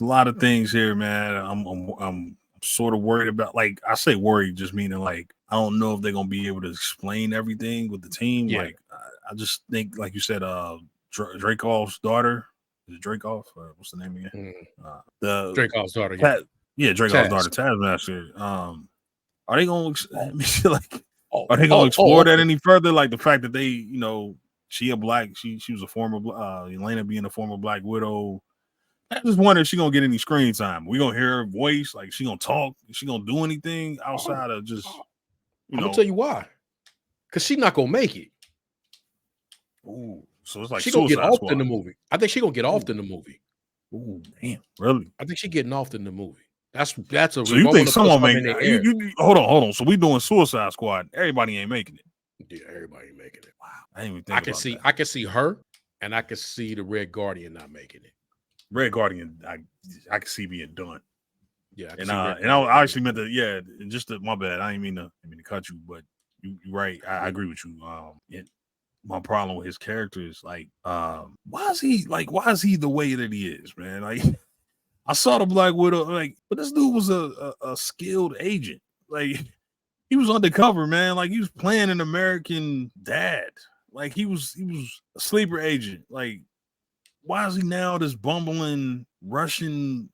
a lot of things here, man. I'm sort of worried about, like, I say worried just meaning like I don't know if they're gonna be able to explain everything with the team. Like I just think, like you said, Dracov's daughter. Is it Dracov? What's the name again? The Dracov's daughter. Dracov's daughter, Taskmaster. Are they gonna explore that any further? Like the fact that they, she was a former Elena being a former Black Widow. I just wonder if she gonna get any screen time. We gonna hear her voice, like she gonna talk, is she gonna do anything outside of just I'm gonna tell you why. Because she's not gonna make it. Ooh, so it's like she gonna get off Squad. in the movie. I think she gonna get off in the movie. Ooh, damn, really? I think she getting off in the movie. That's a. So you think someone make? In the air. Hold on. So we doing Suicide Squad. Everybody ain't making it. Yeah, everybody ain't making it. Wow, I didn't even think. I can see her, and I can see the Red Guardian not making it. Red Guardian, I can see being done. Yeah, I actually meant to. My bad. I didn't mean to cut you, but you're right. I agree with you. My problem with his character is like, why is he the way that he is, man? Like, I saw the Black Widow, but this dude was a skilled agent. Like, he was undercover, man. Like, he was playing an American dad. Like, he was a sleeper agent. Like, why is he now this bumbling Russian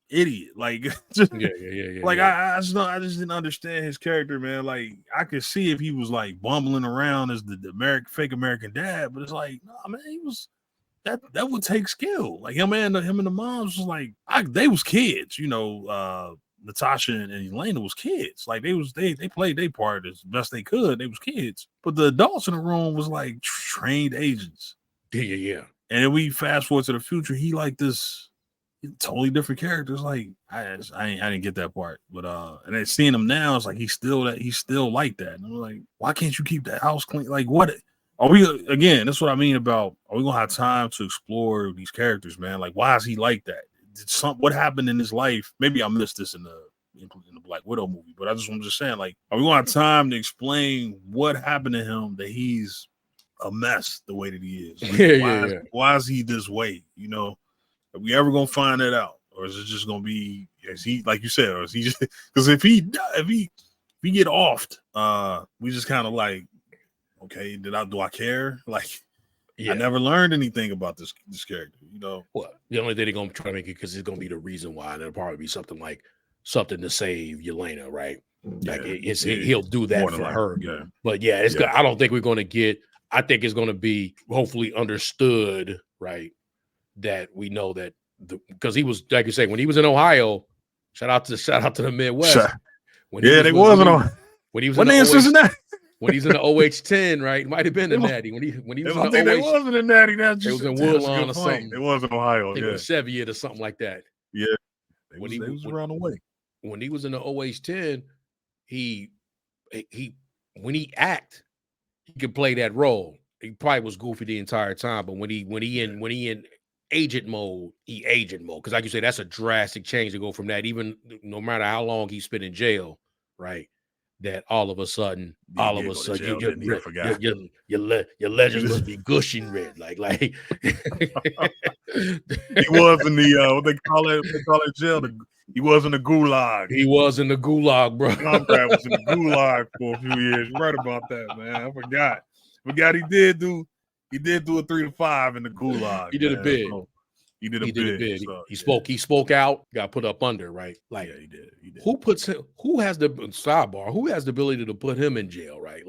idiot? Like, just, Like, I just didn't understand his character, man. Like, I could see if he was like bumbling around as the fake American dad, but it's like, nah, man, he was that would take skill. Like him and the moms was like, they was kids, Natasha and Elena was kids. Like they played their part as best they could. They was kids, but the adults in the room was like trained agents. Yeah. And then we fast forward to the future. He like this totally different characters. Like I didn't get that part, but and then seeing him now, it's like he's still like that. And I'm like, why can't you keep that house clean? Like, what are we again? That's what I mean about. Are we gonna have time to explore these characters, man? Like, why is he like that? What happened in his life? Maybe I missed this in the Black Widow movie, but I'm just saying, like, are we gonna have time to explain what happened to him that he's a mess the way that he is? Like, why is he this way? Are we ever gonna find that out, or is it just gonna be? Is he, like you said, or is he just? Because if he get offed, we just kind of like, okay, do I care? Like, I never learned anything about this character, Well, the only thing they're gonna try to make it because it's gonna be the reason why, and it'll probably be something to save Yelena, right? Like he'll do that for her. Yeah. But I don't think we're gonna get. I think it's gonna be hopefully understood, right? That we know that because he was, like you say, when he was in Ohio. Shout out to the Midwest. When he was in Cincinnati. When he's in the OH-10, right? It might have been the Natty. When he was in the OH, it wasn't a Natty. It was in Woodlawn or something. It was in Ohio. It was Cheviot or something like that. Yeah, when he was around the way. When he was in the OH-10, he when he act, he could play that role. He probably was goofy the entire time, but when he in agent mode, he agent mode. Because like you say, that's a drastic change to go from that. Even no matter how long he spent in jail, right? That all of a sudden, your legends must be gushing red, like he was in the what they call it jail. He was in the gulag. He was in the gulag, bro. Comrade was in the gulag for a few years. You're right about that, man. I forgot he did do a 3 to 5 in the gulag. He did a bid. He did a bid. So, he spoke out, got put up under, right? Like, he did. Who has the sidebar? Who has the ability to put him in jail, right?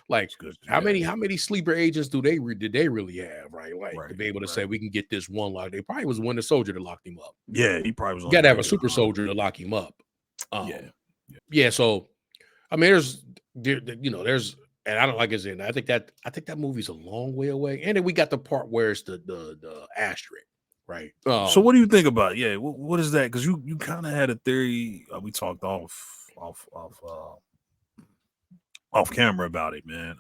Like how many sleeper agents did they really have, right? Like to be able to say we can get this one lock. They probably was a Winter Soldier to lock him up. Yeah, he probably was. You got to have a super soldier to lock him up. So I mean, there's, and I don't like his end. I think that movie's a long way away. And then we got the part where it's the asterisk. Right. So what do you think about? Yeah, what is that? Because you kind of had a theory. We talked off camera about it, man.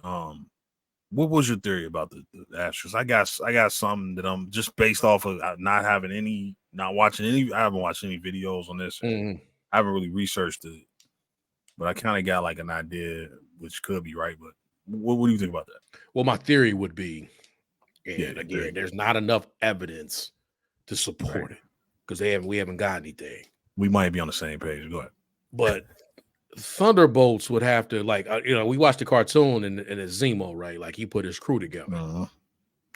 What was your theory about the asterisk? I got something that I'm just based off of not watching any. I haven't watched any videos on this. I haven't really researched it, but I kind of got like an idea, which could be right. But what do you think about that? Well, my theory would be, there's not enough evidence to support it because we haven't got anything. We might be on the same page. Go ahead. But Thunderbolts would have to we watched the cartoon and it's Zemo, right? Like he put his crew together.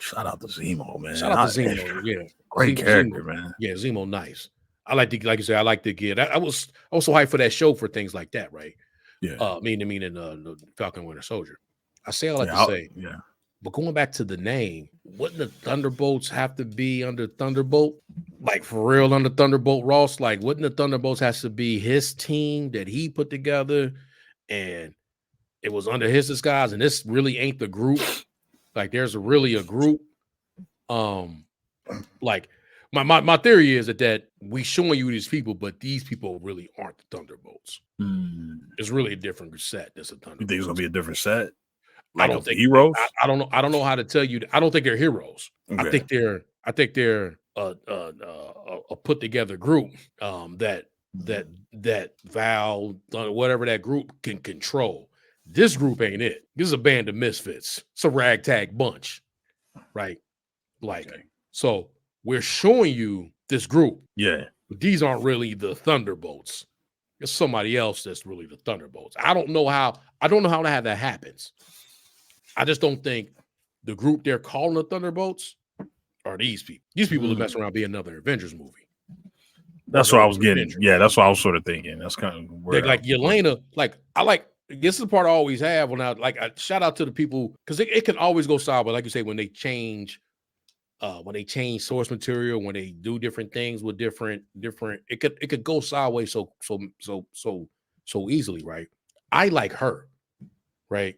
Shout out to Zemo, man. Shout out to Zemo. Yeah, great character, man. Yeah, Zemo, nice. I like you say, I like to get. I was so hyped for that show for things like that, right? Yeah. Meaning the Falcon Winter Soldier. I say all I like to say. Yeah. But going back to the name, wouldn't the Thunderbolts have to be under Thunderbolt? Like for real under Thunderbolt Ross? Like wouldn't the Thunderbolts has to be his team that he put together and it was under his disguise and this really ain't the group? Like there's really a group. Like My theory is that we showing you these people, but these people really aren't the Thunderbolts. It's really a different set. That's a Thunderbolts. You think it's gonna be a different set? I don't think heroes. I don't know. I don't know how to tell you. I don't think they're heroes. Okay. I think they're a put together group that Val, whatever that group can control. This group ain't it. This is a band of misfits. It's a ragtag bunch, right? Like, so we're showing you this group. Yeah. But these aren't really the Thunderbolts. It's somebody else that's really the Thunderbolts. I don't know how that happens. I just don't think the group they're calling the Thunderbolts are these people. These people are messing around being another Avengers movie. That's what I was getting. Yeah, that's what I was sort of thinking. That's kind of where like Yelena. This is the part I always have when I shout out to the people because it can always go sideways. Like you say, when they change source material, when they do different things with different, it could go sideways so easily, right? I like her, right?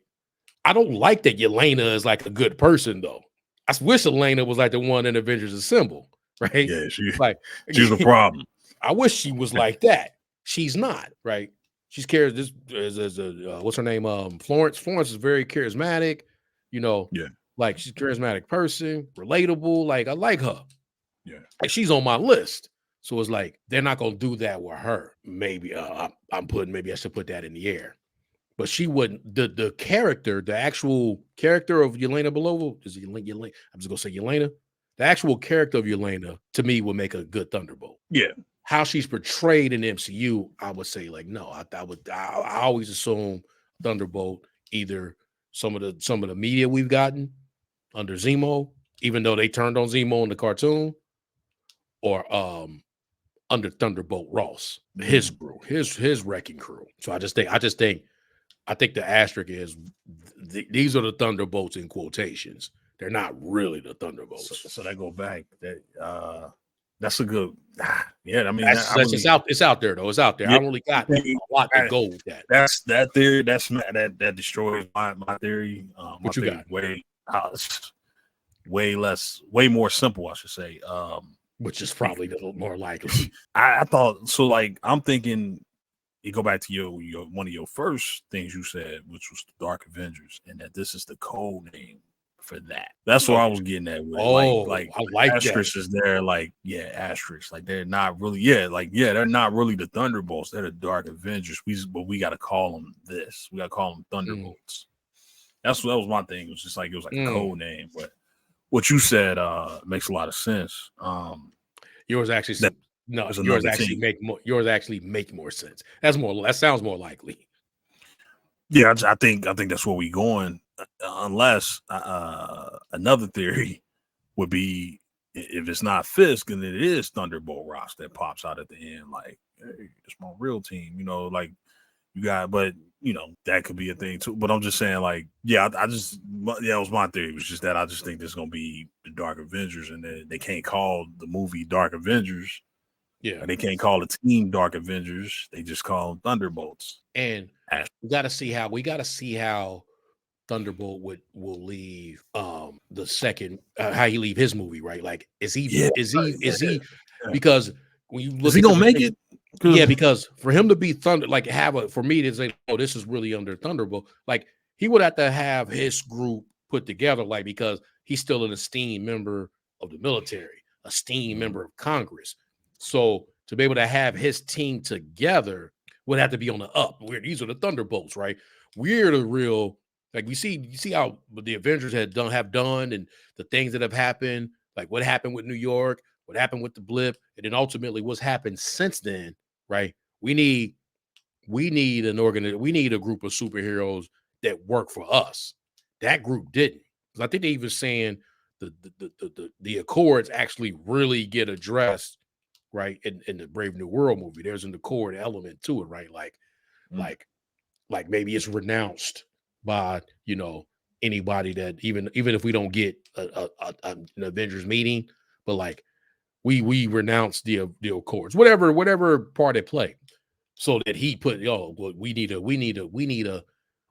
I don't like that Yelena is like a good person though. I wish Yelena was like the one in Avengers Assemble, right? Yeah, she's the problem. I wish she was like that. She's not, right? She's charismatic. What's her name? Florence. Florence is very charismatic. Yeah. Like she's a charismatic person, relatable. Like I like her. Yeah. Like she's on my list. So it's like they're not gonna do that with her. Maybe maybe I should put that in the air. But she wouldn't. The character, the actual character of Yelena Belova, is Yelena. I'm just gonna say Yelena. The actual character of Yelena to me would make a good Thunderbolt. Yeah. How she's portrayed in the MCU, I would say like no. I always assume Thunderbolt either some of the media we've gotten under Zemo, even though they turned on Zemo in the cartoon, or under Thunderbolt Ross, his crew, his wrecking crew. So I think the asterisk is these are the Thunderbolts in quotations. They're not really the Thunderbolts. So that go back. That's a good. Yeah, I mean, it's out there though. It's out there. Yeah, I really got a lot to go with that. That's that theory. That destroys my theory. What you got? Way more simple, I should say. Which is probably a little more likely. I thought so. Like I'm thinking, you go back to your one of your first things you said, which was the Dark Avengers, and that this is the code name for that. That's what I was getting at. With. Like I like asterisk that. is there. Like asterisk. Like they're not really. They're not really the Thunderbolts. They're the Dark Avengers. We got to call them this. We got to call them Thunderbolts. That was my thing. It was just like it was like a code name, but. What you said makes a lot of sense. Yours actually make more sense. That sounds more likely. Yeah, I think that's where we going. Unless another theory would be if it's not Fisk and it is Thunderbolt Ross that pops out at the end, like, hey, it's my real team, like you got, but that could be a thing too. But I'm just saying, like, that was my theory. It was just that I just think this is gonna be the Dark Avengers, and they can't call the movie Dark Avengers. Yeah, and they can't call the team Dark Avengers. They just call them Thunderbolts. And we got to see how Thunderbolt will leave the second how he leave his movie, right? Like, is he because when you look, is he gonna make it? Yeah, because for him to be for me to say, oh, this is really under Thunderbolt, like he would have to have his group put together, like, because he's still an esteemed member of the military, esteemed member of Congress. So to be able to have his team together would have to be on the up. These are the Thunderbolts, right? We're the real, like, you see how the Avengers have done and the things that have happened, like what happened with New York, what happened with the blip, and then ultimately what's happened since then, right? We need a group of superheroes that work for us. That group didn't. I think they even saying the Accords actually really get addressed, right? In the Brave New World movie, there's an Accord element to it, right? Like maybe it's renounced by anybody that even if we don't get an Avengers meeting, but like we renounce the Accords, whatever part it play, so that he put we need a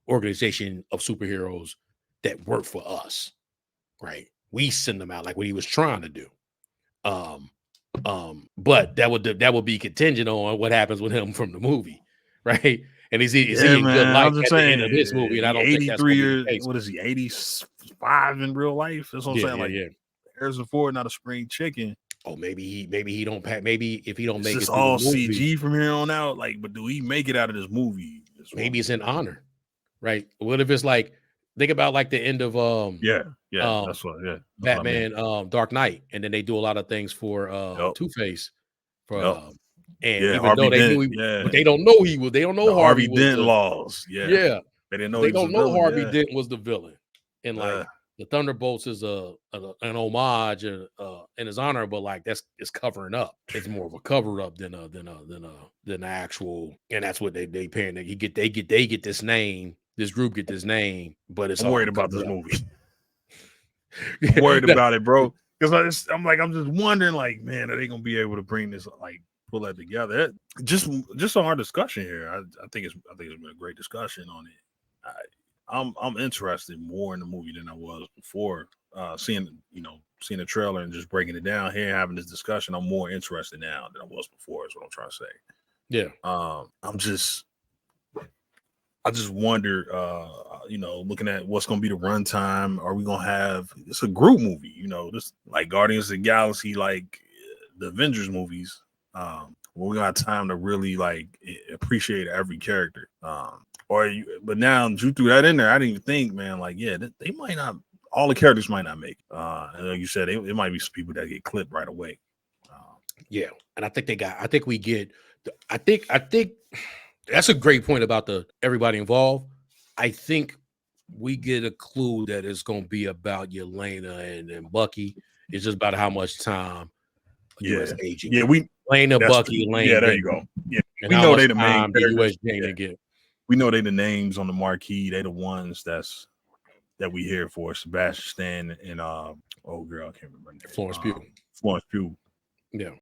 organization of superheroes that work for us, right? We send them out like what he was trying to do. But that would be contingent on what happens with him from the movie, right? And is he Yeah, in good man. life I'm just at the saying, end of this movie? And I he don't think that's 83 going to be years. the case. What is he? 85 in real life. That's what I'm Yeah, saying. Like Harrison Ford, not a spring chicken. Oh, maybe he don't pack. Maybe if he don't It's make it just through all the movie, CG from here on out. Like, but do he make it out of this movie? maybe it's in honor, right? What if it's like, think about like the end of Yeah, that's what Batman Dark Knight, and then they do a lot of things for Two-Face for and even Harvey though they Dent, knew but they don't know they don't know the Harvey Harvey was Dent laws. yeah. They didn't know They he was don't a know villain. Harvey Dent was the villain. And like Yeah. the Thunderbolts is an homage and in his honor, but like it's covering up. It's more of a cover up than actual, and that's what they paying. They get this name. This group get this name, but it's I'm all worried about this covered up. movie. I'm worried about it, bro. Because I'm just wondering, like, man, are they gonna be able to bring this, like, pull that together? Just on our discussion here, I think it's been a great discussion on it. I'm interested more in the movie than I was before. Seeing the trailer and just breaking it down here, and having this discussion, I'm more interested now than I was before. Is what I'm trying to say. Yeah. I just wonder, looking at what's going to be the runtime. Are we going to have? It's a group movie, just like Guardians of the Galaxy, like the Avengers movies. We got time to really like appreciate every character. But now you threw that in there. I didn't even think, man. Like, yeah, they might not. All the characters might not make. And like you said, it might be some people that get clipped right away. Yeah, and I think I think that's a great point about everybody involved. I think we get a clue that it's going to be about Yelena and Bucky. It's just about how much time a U.S. agent. Yeah, Yelena, Bucky, Lane. Yeah, there you go. Yeah, and we know they the main the U.S. characters. agent get. We know they the names on the marquee. They the ones that we here for. Sebastian Stan and I can't remember. Florence Pugh. Florence Pugh. Yeah.